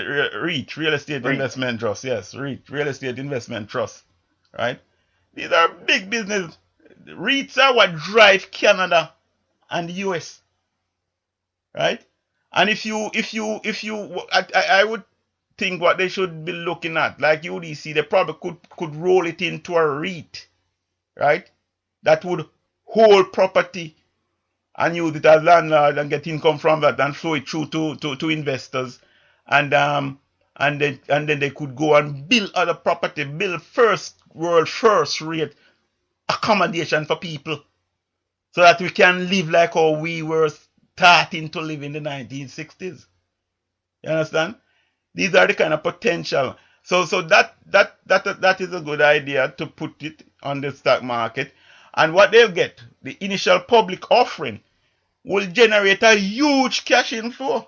investment trust, yes, real estate investment trust, right? These are big business. REITs are what drive Canada and the US, right? And if you, I would think what they should be looking at, like UDC, they probably could roll it into a REIT, right? That would hold property and use it as landlord and get income from that and flow it through to investors. And then they could go and build other property, build world first rate accommodation for people, so that we can live like how we were starting to live in the 1960s. You understand? These are the kind of potential. So that is a good idea to put it on the stock market. And what they'll get, the initial public offering, will generate a huge cash inflow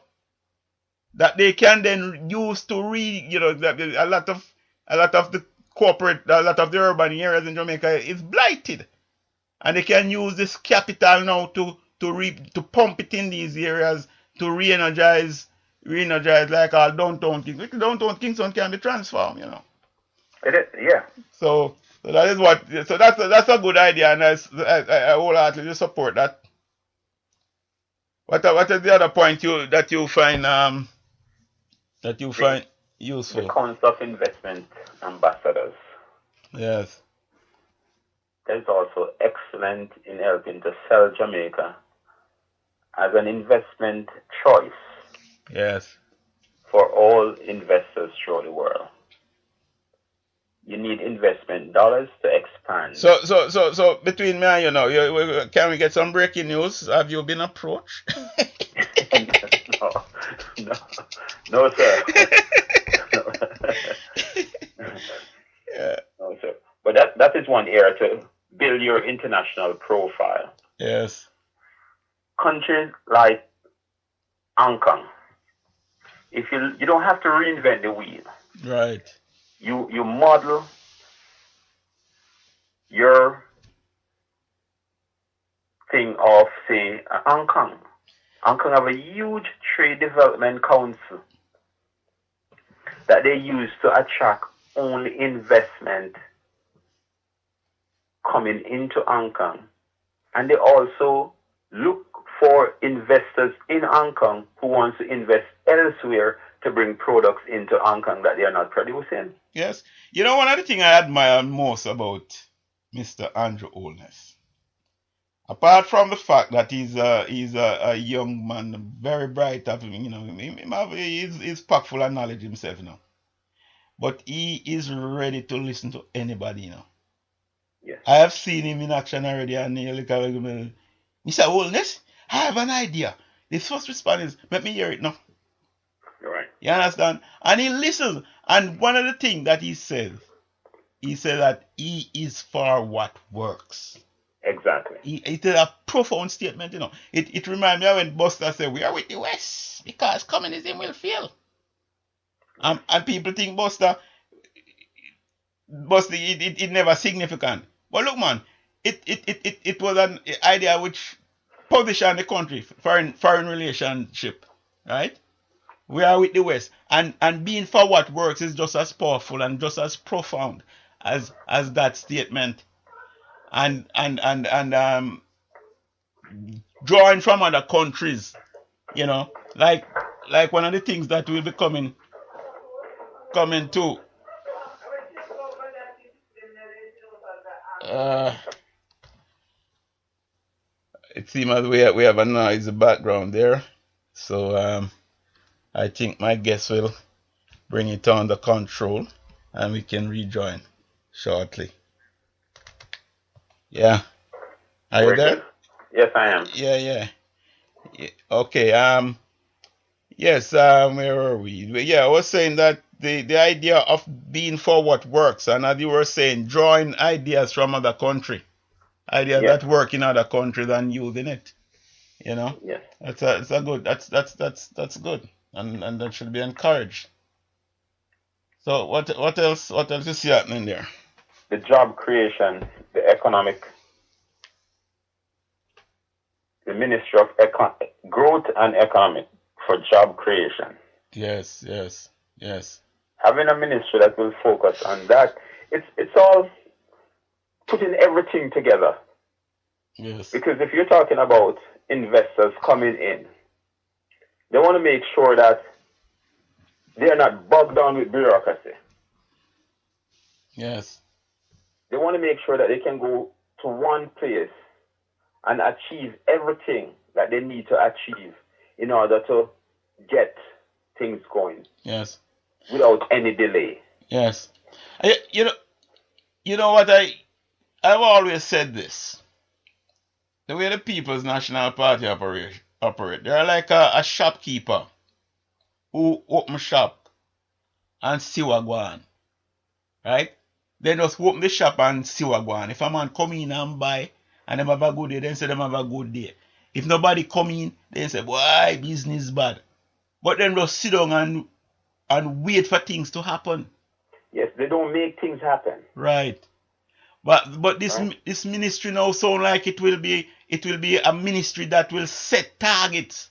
that they can then use to a lot of the urban areas in Jamaica is blighted, and they can use this capital now to pump it in these areas to re-energize like our downtown Kingston. Downtown Kingston can be transformed, you know. It is, yeah. So that is what. So that's a good idea, and I wholeheartedly support that. What is the other point that you find useful? The Council of Investment Ambassadors. Yes. That is also excellent in helping to sell Jamaica as an investment choice. Yes. For all investors throughout the world. You need investment dollars to expand. So between me and you now, can we get some breaking news? Have you been approached? No, sir. Yeah. No, sir. But that is one area to build your international profile. Yes. Countries like Hong Kong, if you don't have to reinvent the wheel. Right. You model your thing of, say, Hong Kong. Hong Kong have a huge trade development council that they use to attract only investment coming into Hong Kong. And they also look for investors in Hong Kong who want to invest elsewhere to bring products into Hong Kong that they are not producing. Yes. You know, one of the things I admire most about Mr. Andrew Holness, apart from the fact that he's a young man, very bright, he's packed full of knowledge himself, you know. But he is ready to listen to anybody, you know. Yes. I have seen him in action already, and he look at me, Mr. Holness, I have an idea. The first response is, let me hear it now. Right. You understand? And he listens. And one of the things that he said that he is for what works. Exactly. It is a profound statement, you know. It reminds me of when Buster said, we are with the West because communism will fail. And people think Buster it never significant. But look, man, it was an idea which positioned the country, foreign relationship, right? We are with the West, and being for what works is just as powerful and just as profound as that statement, and drawing from other countries, you know, like like one of the things that will be coming to. It seems as we have a noisy background there, so I think my guest will bring it under control, and we can rejoin shortly. Yeah, are you there? Yes, I am. Yeah. Okay. Yes. Where are we? Yeah, I was saying that the idea of being for what works, and as you were saying, drawing ideas from other country, ideas Yes. that work in other countries and using it. You know, Yes. it's a good. That's good, and that should be encouraged. So what else? What else you see happening there? The job creation, the economic, the Ministry of Growth and Economic for job creation. Yes. Having a ministry that will focus on that, it's all putting everything together. Yes. Because if you're talking about investors coming in, they want to make sure that they're not bogged down with bureaucracy. Yes. They want to make sure that they can go to one place and achieve everything that they need to achieve in order to get things going. Yes. Without any delay. Yes. You know what I've always said this. The way the People's National Party operate, they're like a shopkeeper who open shop and see what go on. Right? They just open the shop and see what go on. If a man come in and buy and them have a good day, then say them have a good day. If nobody come in, then say, boy, business bad. But then just sit down and wait for things to happen. Yes, they don't make things happen. Right. But this ministry now sound like it will be a ministry that will set targets.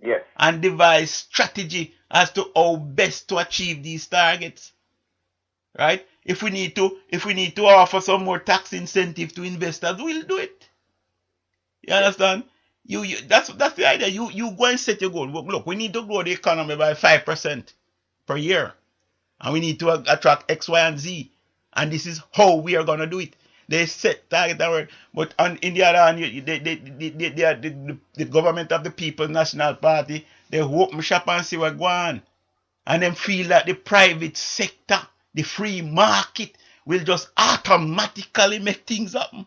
Yes. And devise strategy as to how best to achieve these targets. Right? If we need to offer some more tax incentive to investors, we'll do it. You understand? That's the idea. You go and set your goal. Look, we need to grow the economy by 5% per year. And we need to attract X, Y, and Z. And this is how we are gonna do it. They set target, but in the other hand, the government of the People's National Party, they open shop and see what go on. And then feel that the private sector, the free market, will just automatically make things happen.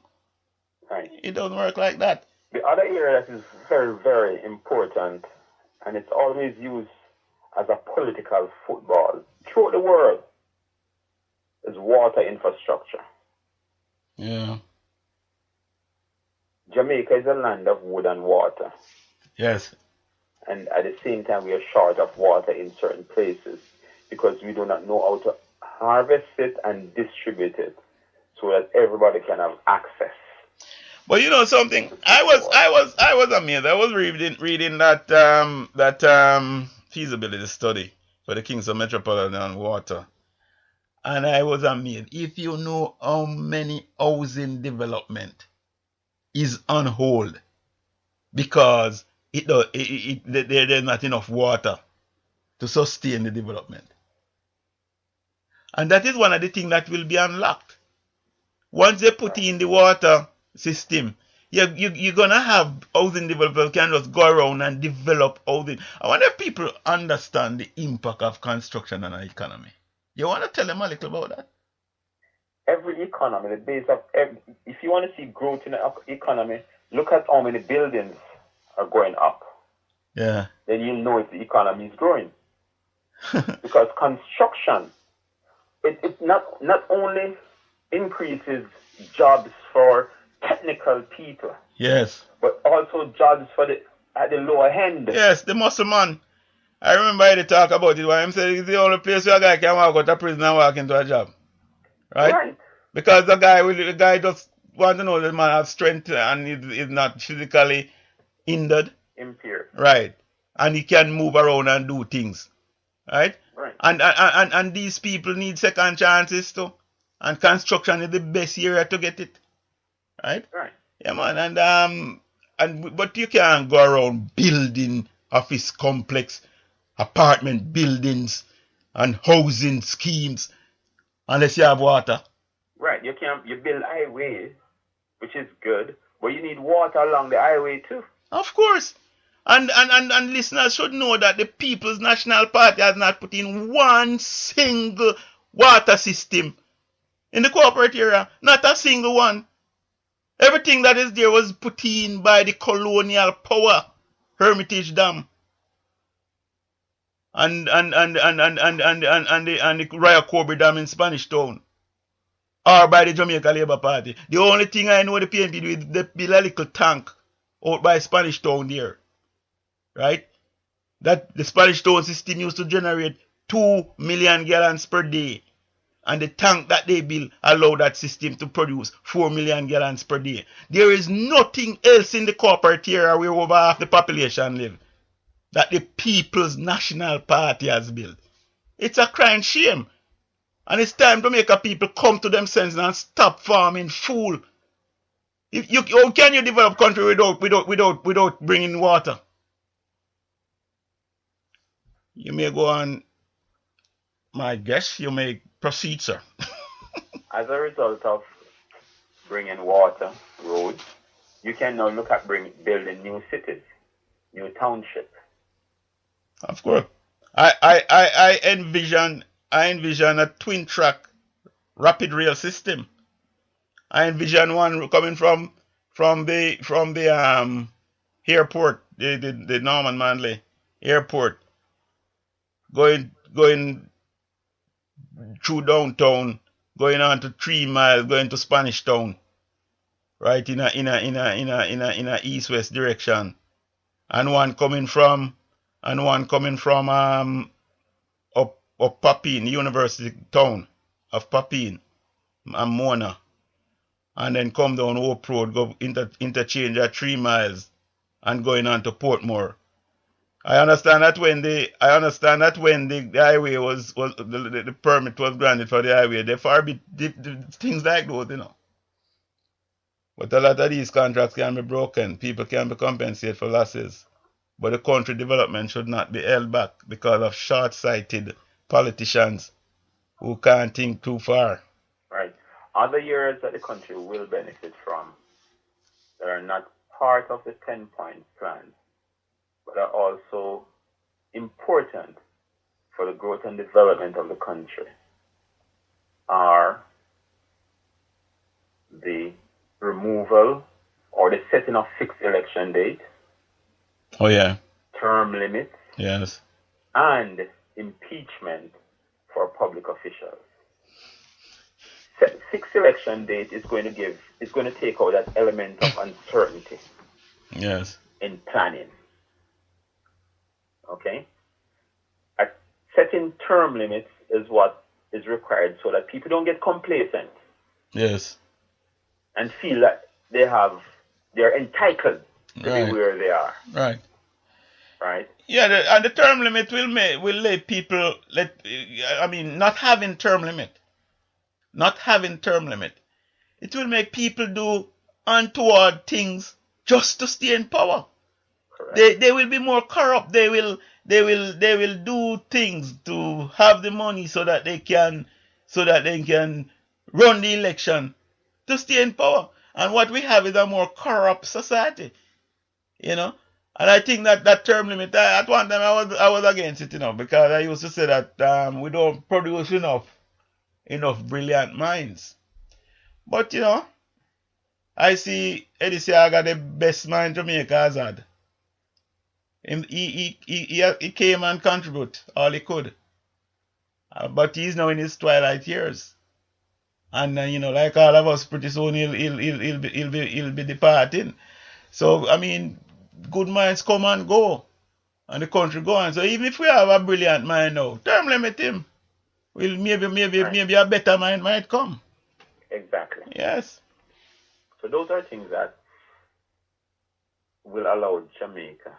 Right. It doesn't work like that. The other area that is very, very important, and it's always used as a political football throughout the world, is water infrastructure. Yeah. Jamaica is a land of wood and water. Yes. And at the same time, we are short of water in certain places because we do not know how to harvest it and distribute it so that everybody can have access. But you know something, I was amazed. I was reading that feasibility study for the Kingston Metropolitan Water, and I was amazed. If you know how many housing development is on hold because there's not enough water to sustain the development, and that is one of the things that will be unlocked once they put in the water system. You're gonna have housing developers can just go around and develop housing. I wonder if people understand the impact of construction on our economy. You want to tell them a little about that? Every economy, the base of if you want to see growth in the economy, look at how many buildings are going up. Yeah. Then you'll know if the economy is growing. Because construction, it not only increases jobs for technical people. Yes. But also jobs at the lower end. Yes, the muscle man. I remember they talk about it when he said it's the only place where a guy can walk out of prison and walk into a job. Right? Because the guy just want to know that the man has strength and is not physically hindered. Impaired. Right. And he can move around and do things. Right? Right. And these people need second chances too. And construction is the best area to get it. Right? Right. Yeah, man. But you can't go around building office complex apartment buildings and housing schemes unless you have water. Right. You build highways, which is good, but you need water along the highway too. Of course. And listeners should know that the People's National Party has not put in one single water system in the corporate area. Not a single one. Everything that is there was put in by the colonial power, Hermitage Dam, and the Royal Cobre Dam in Spanish Town, or by the Jamaica Labour Party. The only thing I know the PNP do is they build a little tank out by Spanish Town there. Right? That the Spanish Town system used to generate 2 million gallons per day. And the tank that they build allow that system to produce 4 million gallons per day. There is nothing else in the corporate area where over half the population live that the People's National Party has built. It's a crying shame. And it's time to make a people come to them senses and stop farming fool. How can you develop country without bringing water? You may go on, my guess, you may proceed, sir. As a result of bringing water, roads, you can now look at building new cities, new townships. Of course. I envision a twin track rapid rail system. I envision one coming from the airport, the Norman Manley airport, going through downtown, going on to 3 miles, going to Spanish Town, right in a east-west direction, and one coming from up Papine, University Town of Papine and Mona, and then come down Hope Road, go interchange at 3 miles, and going on to Portmore. I understand that when the highway was the permit was granted for the highway, they forbid things like those, But a lot of these contracts can be broken. People can be compensated for losses. But the country development should not be held back because of short-sighted politicians who can't think too far. Right. Other areas that the country will benefit from that are not part of the 10-point plan, but are also important for the growth and development of the country, are the removal or the setting of fixed election dates. Oh, yeah. Term limits. Yes. And impeachment for public officials. Fixed election date is going to take out that element of uncertainty. Yes. In planning. Okay? Setting term limits is what is required so that people don't get complacent. Yes. And feel that they're entitled to be where they are. Right. Right? Yeah, and the term limit will let people not having term limit. It will make people do untoward things just to stay in power. Correct. They will be more corrupt. They will do things to have the money so that they can run the election to stay in power. And what we have is a more corrupt society. And I think that term limit, at one time I was against it, because I used to say that we don't produce enough brilliant minds. But I see Eddie Seaga, the best mind Jamaica has had. He came and contributed all he could. But he's now in his twilight years. And like all of us, pretty soon he'll be departing. So good minds come and go, and the country go on. So even if we have a brilliant mind now, term limit him. Well, maybe a better mind might come. Exactly. Yes. So those are things that will allow Jamaica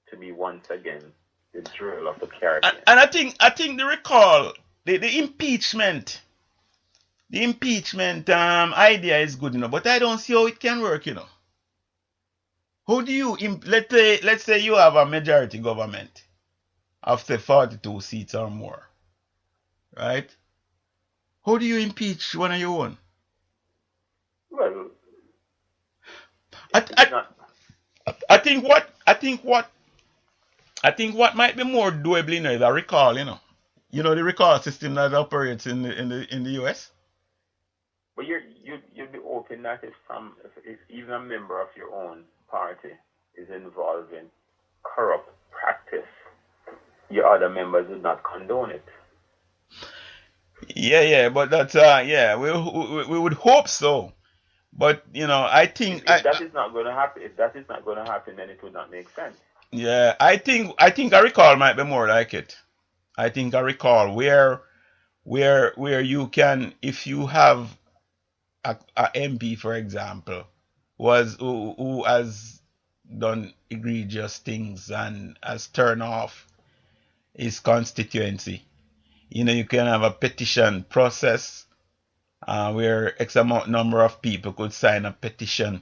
to be once again the jewel of the Caribbean. And I think the recall, the impeachment idea is good, but I don't see how it can work, How do you let's say you have a majority government, of say 42 seats or more, right? How do you impeach one of your own? Well, I, I think what might be more doable is a recall, the recall system that operates in the US. but you'd be open that if even a member of your own party is involved in corrupt practice, your other members would not condone it. Yeah, but that's we would hope so. But I think If that is not going to happen, then it would not make sense. Yeah, I think a recall might be more like it. I think a recall where you can, if you have a MP, for example, who has done egregious things and has turned off his constituency. You can have a petition process where X amount number of people could sign a petition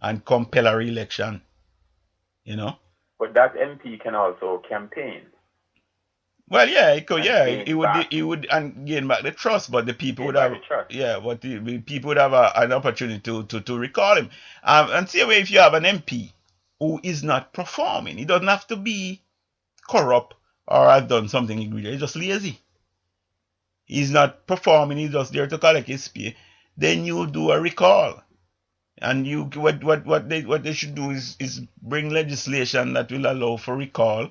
and compel a re-election. But that MP can also campaign. Well, yeah, it could, yeah, it would and gain back the trust, but the people would have, but the people would have an opportunity to recall him. And see, if you have an MP who is not performing, he doesn't have to be corrupt or has done something egregious. He's just lazy. He's not performing. He's just there to collect his pay. Then you do a recall, and what they should do is bring legislation that will allow for recall,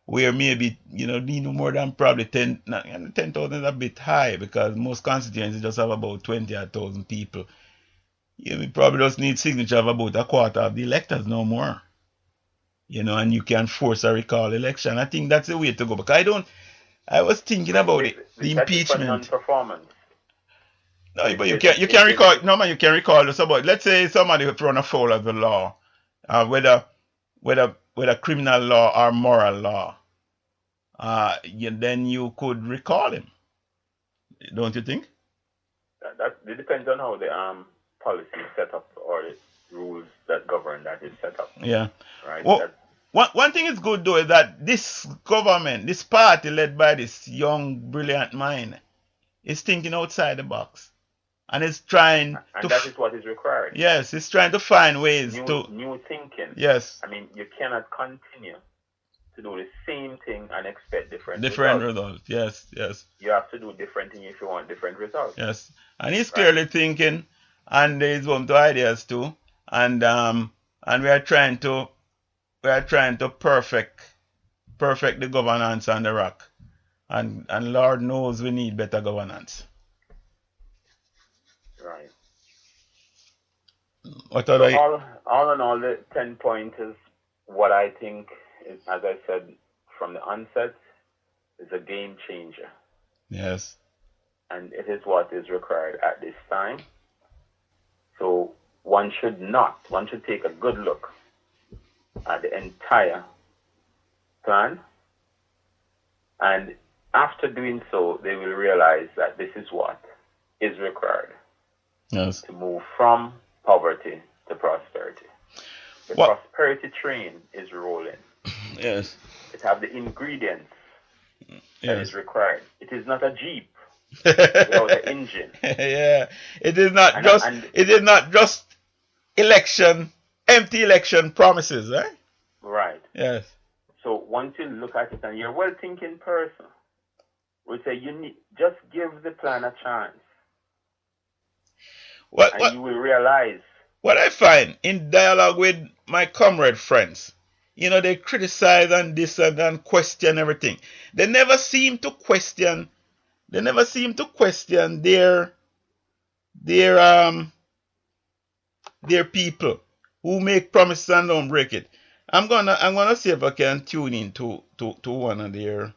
where maybe need more than probably 10,000 is a bit high because most constituencies just have about 20,000 people. We probably just need signature of about a quarter of the electors, no more. And you can force a recall election. I think that's the way to go. Because I was thinking about it, the impeachment. Non-performance. No, but you can recall. No, man, you can recall this about. Let's say somebody run afoul of the law, whether criminal law or moral law. Then you could recall him. Don't you think? That it depends on how the policy is set up or the rules that govern that is set up. Yeah. Right. Well, one thing is good though is that this government, this party led by this young, brilliant mind, is thinking outside the box, and it's trying. And that is what is required. Yes, it's trying to find ways new thinking. Yes. I mean, you cannot continue to do the same thing and expect different results. Yes. You have to do different things if you want different results. Yes, and he's clearly thinking, and he's open to ideas too, and we are trying to perfect the governance on the rock, and Lord knows we need better governance. Right. All in all, the 10 points is what I think is, as I said from the onset, is a game changer. Yes. And it is what is required at this time. So one should take a good look at the entire plan, and after doing so, they will realize that this is what is required. Yes. To move from poverty to prosperity. The prosperity train is rolling. Yes. It have the ingredients that is required. It is not a Jeep without an engine. Yeah. It is not just empty election promises, right? Right. Yes. So once you look at it and you're a well-thinking person, we say just give the plan a chance. You will realize. What I find in dialogue with my comrade friends, they criticize and this and question everything. They never seem to question their people who make promises and don't break it. I'm gonna see if I can tune in to one of their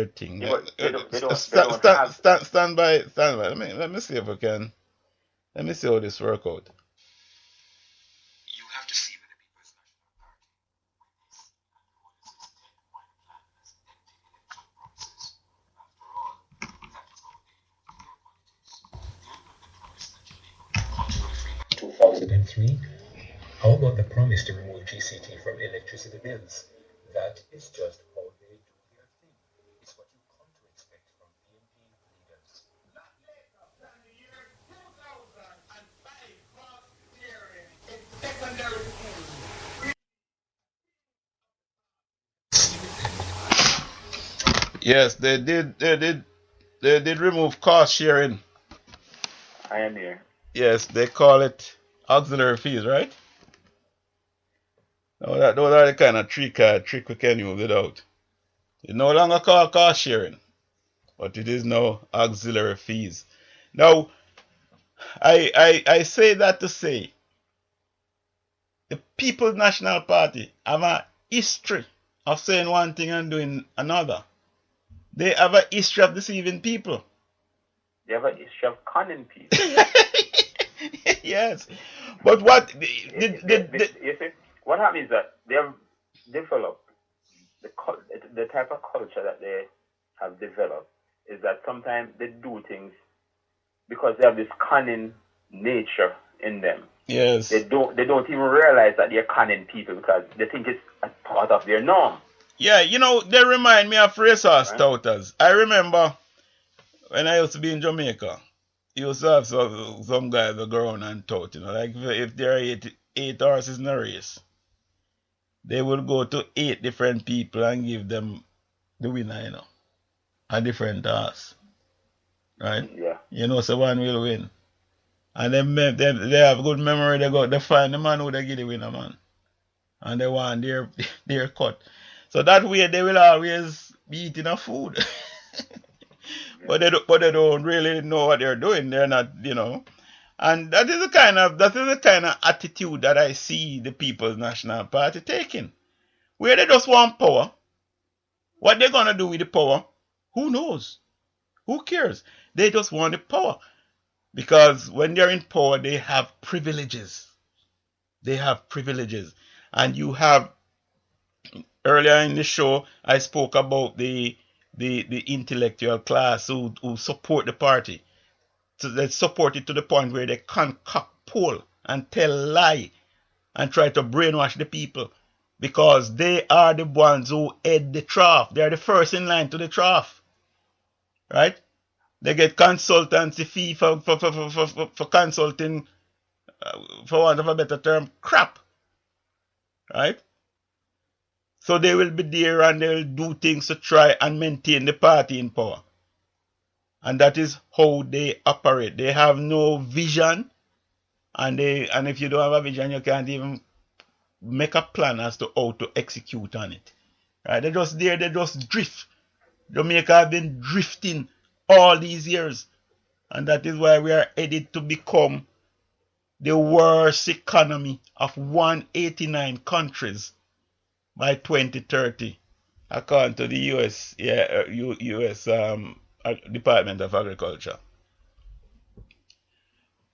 things. Stand by. Let me see if I can. Let me see how this works out. You have to see whether people's national party with this and empty politics. After all, that is what they promised that you leave. 2003. How about the promise to remove GCT from electricity bills? That is just how Yes, they did remove cost sharing. I am here. Yes, they call it auxiliary fees, right? No, those are the kind of trick we can use without. It's no longer called cost sharing, but it is now auxiliary fees. Now, I say that to say the People's National Party have a history of saying one thing and doing another. They have a history of deceiving people. They have an issue of conning people. Yes, but what You see, what happens is that they have developed the type of culture that they have developed is that sometimes they do things because they have this cunning nature in them. yes, They don't even realize that they're conning people because they think it's a part of their norm. yeah, they remind me of racehorse Right? stouters. I remember when I used to be in Jamaica, you used to have some guys that go around and tout, like if there are eight horses in a race, they will go to 8 different people and give them the winner, a different horse, right? Yeah. So one will win. And they have good memory, they find the man who they give the winner, man. And they want their cut. So that way they will always be eating a food. But they don't really know what they're doing. They're not, And that is the kind of attitude that I see the People's National Party taking. Where they just want power. What they're gonna do with the power, who knows? Who cares? They just want the power. Because when they're in power, they have privileges. They have privileges. And you have, earlier in the show, I spoke about the intellectual class who support the party. So they support it to the point where they concoct poll and tell lie and try to brainwash the people. Because they are the ones who head the trough. They are the first in line to the trough. Right? They get consultancy fee for consulting, for want of a better term, crap. Right? So they will be there and they will do things to try and maintain the party in power. And that is how they operate. They have no vision, and if you don't have a vision, you can't even make a plan as to how to execute on it. Right? They're just there, they just drift. Jamaica have been drifting all these years. And that is why we are headed to become the worst economy of 189 countries by 2030, according to the U.S. Department of Agriculture.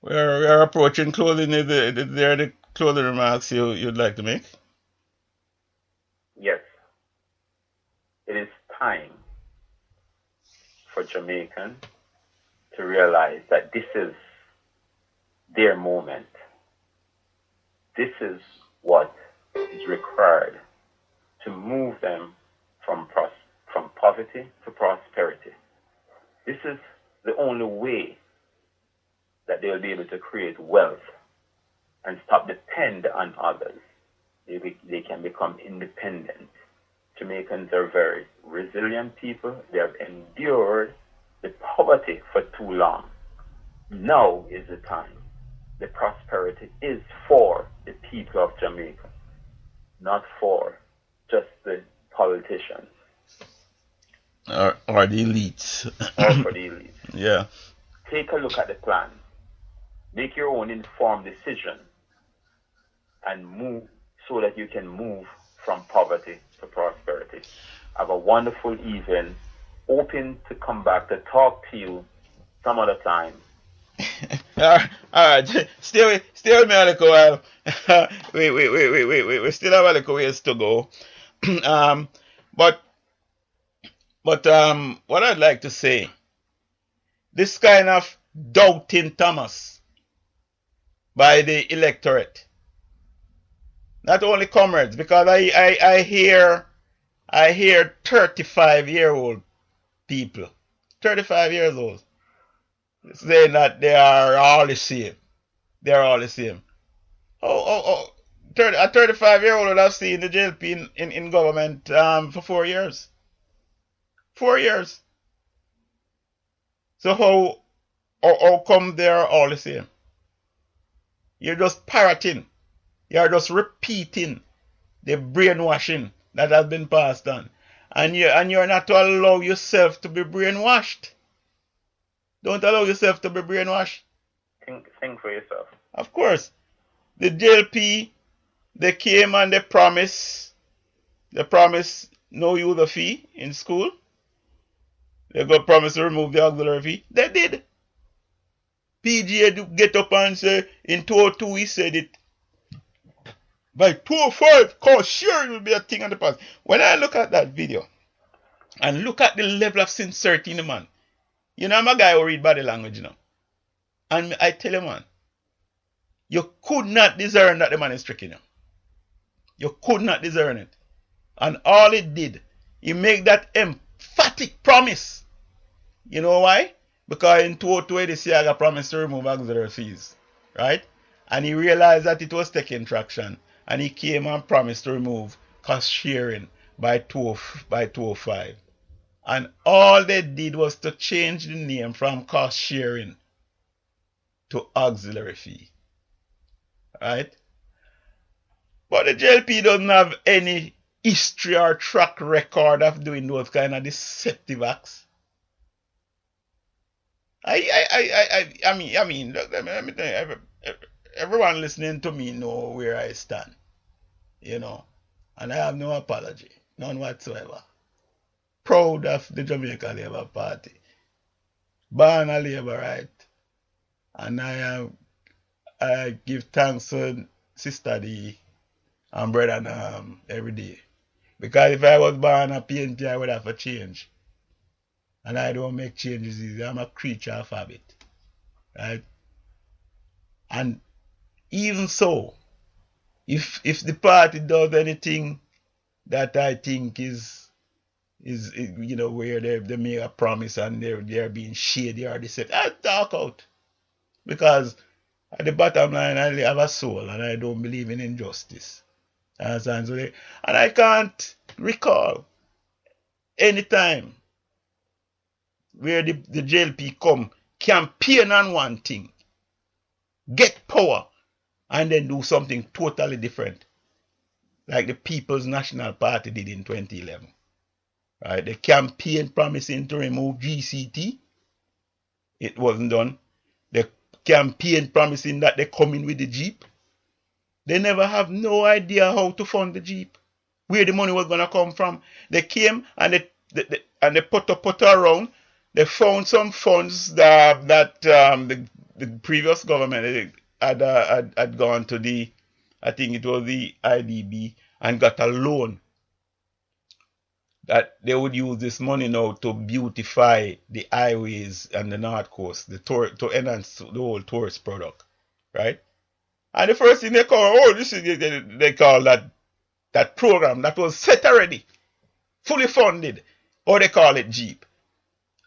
We're approaching closing. Is there the closing remarks you'd like to make? Yes. It is time for Jamaicans to realize that this is their moment. This is what is required to move them from poverty to prosperity. This is the only way that they will be able to create wealth and stop depend on others. They can become independent. Jamaicans are very resilient people. They have endured the poverty for too long. Now is the time. The prosperity is for the people of Jamaica, not for just the politicians. Or the elites. Or for the elites. Yeah. Take a look at the plan. Make your own informed decision and move so that you can move from poverty to prosperity. Have a wonderful evening. Hoping to come back to talk to you some other time. All right. Stay with me a little while. We still have a little ways to go. But what I'd like to say, this kind of doubting Thomas by the electorate, not only comrades, because I hear 35-year-old people, 35 years old, saying that they are all the same. They're all the same. A 35-year-old would have seen the JLP in government for 4 years. 4 years. So how come they're all the same? You're just parroting. You're just repeating the brainwashing that has been passed on. And you're not to allow yourself to be brainwashed. Don't allow yourself to be brainwashed. Think for yourself. Of course. The JLP, they came and they promised no use of fee in school. They got promised to remove the auxiliary fee. They did. PGA get up and say in 2002 he said it. By 205, cost sharing will be a thing on the past. When I look at that video and look at the level of sincerity in the man, you know, I'm a guy who read body language, you know. And I tell you, man, you could not discern that the man is tricking you. You could not discern it. And all it did, he made that emphatic promise. You know why? Because in 2020, the Siaga promised to remove auxiliary fees, right? And he realized that it was taking traction. And he came and promised to remove cost sharing by 205. And all they did was to change the name from cost sharing to auxiliary fee. Right? But the JLP doesn't have any history or track record of doing those kind of deceptive acts. I mean, look, let me tell you, everyone listening to me know where I stand, you know, and I have no apology, none whatsoever. Proud of the Jamaica Labour Party, born a Labour, right? And I give thanks to Sister D and Brother Nam every day, because if I was born a PNP, I would have a change. And I don't make changes easy. I'm a creature of habit. Right? And even so, if the party does anything that I think is you know, where they make a promise and they're being shady or deceptive, I talk out. Because at the bottom line, I have a soul and I don't believe in injustice. And I can't recall any time where the JLP come campaign on one thing, get power, and then do something totally different, like the People's National Party did in 2011. Right? The campaign promising to remove GCT, it wasn't done. The campaign promising that they come in with the Jeep, they never have no idea how to fund the Jeep, where the money was gonna come from. They came and they put around. They found some funds that the previous government had gone to the, I think it was the IDB, and got a loan that they would use this money now to beautify the highways and the North Coast, to enhance the whole tourist product, right? And the first thing they call, they call that program that was set already, fully funded, or they call it Jeep.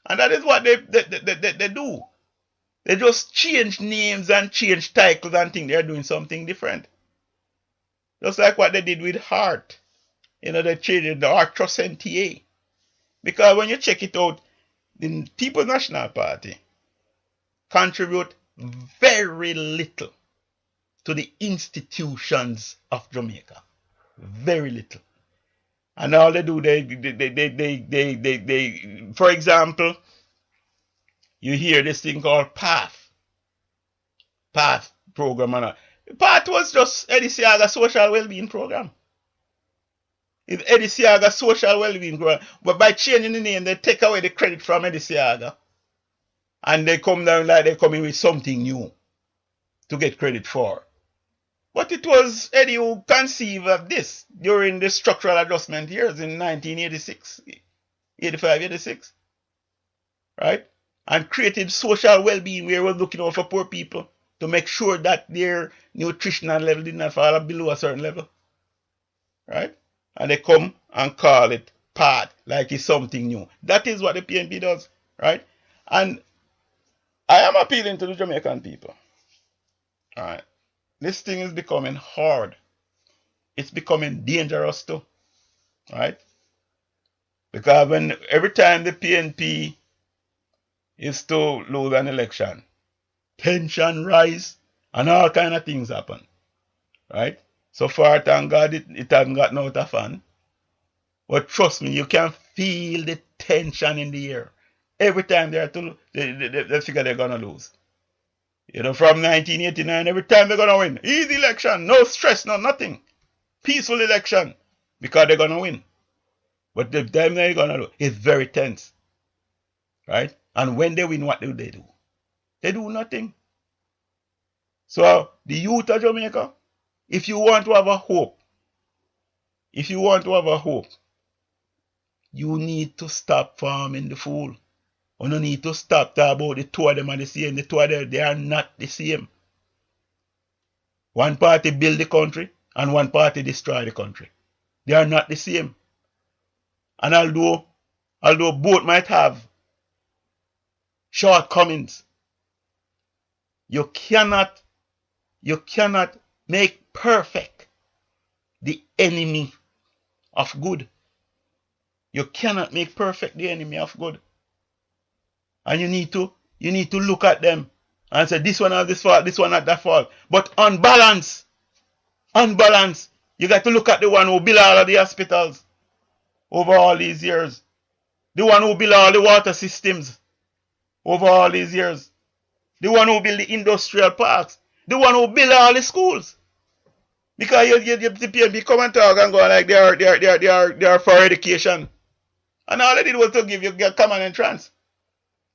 And that is what they do. They just change names and change titles and think they're doing something different. Just like what they did with Heart. You know, they changed the Heart Trust NTA. Because when you check it out, the People's National Party contribute very little to the institutions of Jamaica. Very little. And all they do, they for example, you hear this thing called PATH program. And PATH was just Eddie Siaga social well-being program. It's Eddie Siaga social well-being program. But by changing the name, they take away the credit from Eddie Siaga. And they come down like they come in with something new to get credit for. But it was Eddie who conceived of this during the structural adjustment years in 1986, 85, 86. Right? And created social well-being where we're looking out for poor people to make sure that their nutritional level did not fall below a certain level. Right? And they come and call it PAD, like it's something new. That is what the PNP does. Right? And I am appealing to the Jamaican people. All right. This thing is becoming hard. It's becoming dangerous too. Right? Because when every time the PNP is to lose an election, tension rise and all kind of things happen. Right? So far, thank God it hasn't gotten out of hand. But trust me, you can feel the tension in the air. Every time they figure they're gonna lose. You know, from 1989, every time they're gonna win. Easy election, no stress, no nothing. Peaceful election. Because they're gonna win. But the time they're gonna lose, it's very tense. Right? And when they win, what do? They do nothing. So the youth of Jamaica, if you want to have a hope, you need to stop farming the fool. You don't need to stop talking about the two of them are the same. The two of them, they are not the same. One party build the country and one party destroy the country. They are not the same. And although both might have shortcomings, you cannot make perfect the enemy of good. You cannot make perfect the enemy of good. And you need to look at them and say this one has this fault, this one has that fault. But on balance, you got to look at the one who built all of the hospitals over all these years. The one who built all the water systems over all these years. The one who built the industrial parks. The one who built all the schools. Because the PNP come and talk and go like they are for education. And all they did was to give you a common entrance.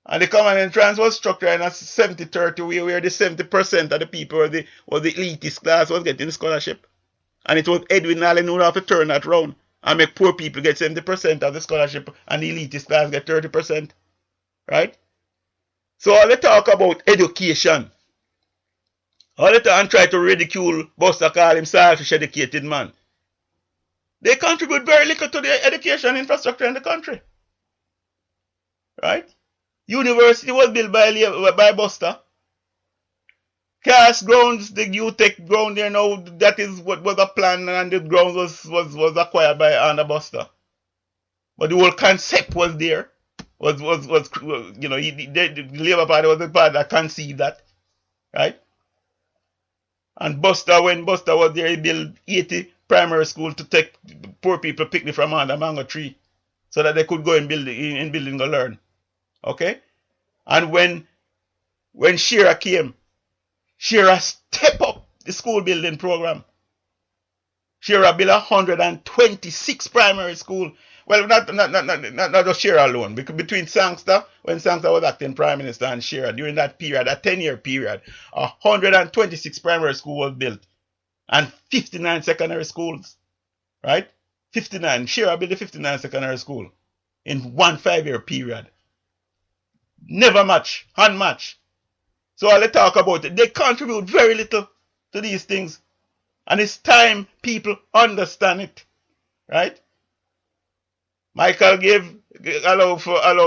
And the common entrance was structured in a 70-30 way where the 70% of the people was the elitist class was getting the scholarship. And it was Edwin Allen who have to turn that round and make poor people get 70% of the scholarship and the elitist class get 30%. Right? So all they talk about education. All they talk and try to ridicule Buster call him selfish educated man. They contribute very little to the education infrastructure in the country. Right? University was built by Buster. Cast grounds, the UTech ground there now, that is what was a plan, and the ground was acquired by under Buster. But the whole concept was there. Was you know, the Labour Party was the party that conceived that. Right? And Buster, when Buster was there, he built 80 primary schools to take poor people picnic from under mango tree so that they could go in building and learn. Okay? And when Shearer came, Shearer stepped up the school building program. Shearer built 126 primary schools. Well, not just Shearer alone. Because between Sangster, when Sangster was acting Prime Minister, and Shearer, during that period, that 10-year period, 126 primary schools was built. And 59 secondary schools. Right? 59. Shearer built the 59 secondary school in one 5-year period. Never match, unmatched. So all they talk about it, they contribute very little to these things. And it's time people understand it. Right? Michael allow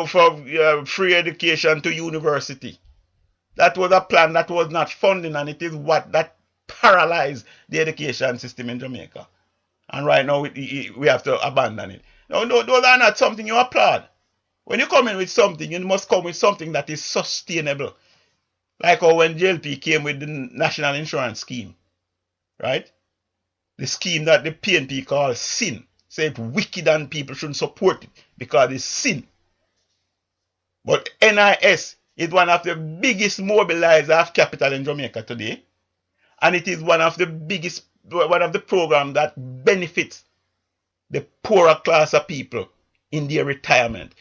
for free education to university. That was a plan that was not funding, and it is what that paralyzed the education system in Jamaica. And right now we have to abandon it. No, those are not something you applaud. When you come in with something, you must come with something that is sustainable. Like how when JLP came with the National Insurance Scheme. Right? The scheme that the PNP calls sin. Say it's wicked and people shouldn't support it because it's sin. But NIS is one of the biggest mobilizer of capital in Jamaica today. And it is one of the programs that benefits the poorer class of people in their retirement.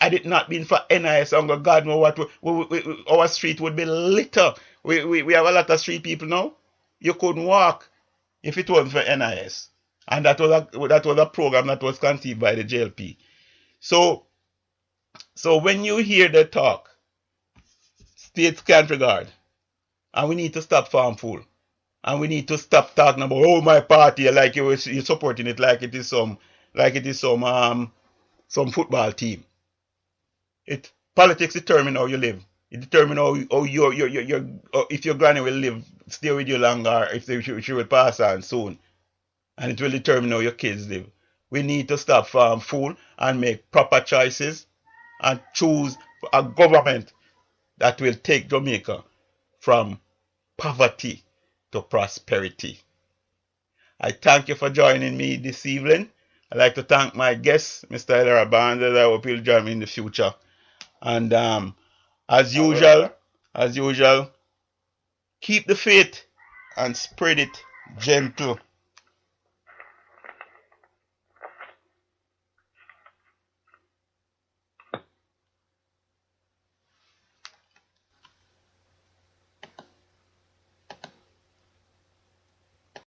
Had it not been for NIS, God knows what our street would be litter. We have a lot of street people now. You couldn't walk if it wasn't for NIS. And that was a program that was conceived by the JLP. So when you hear the talk, states can't regard. And we need to stop farm fool. And we need to stop talking about, oh, my party, like you're supporting it like it is some football team. Politics determine how you live. It determines how if your granny will stay with you longer, if she will pass on soon. And it will determine how your kids live. We need to stop farm fool and make proper choices and choose a government that will take Jamaica from poverty to prosperity. I thank you for joining me this evening. I'd like to thank my guest, Mr. Elera Barnes, and I hope he'll join me in the future. And as usual, keep the faith and spread it gentle.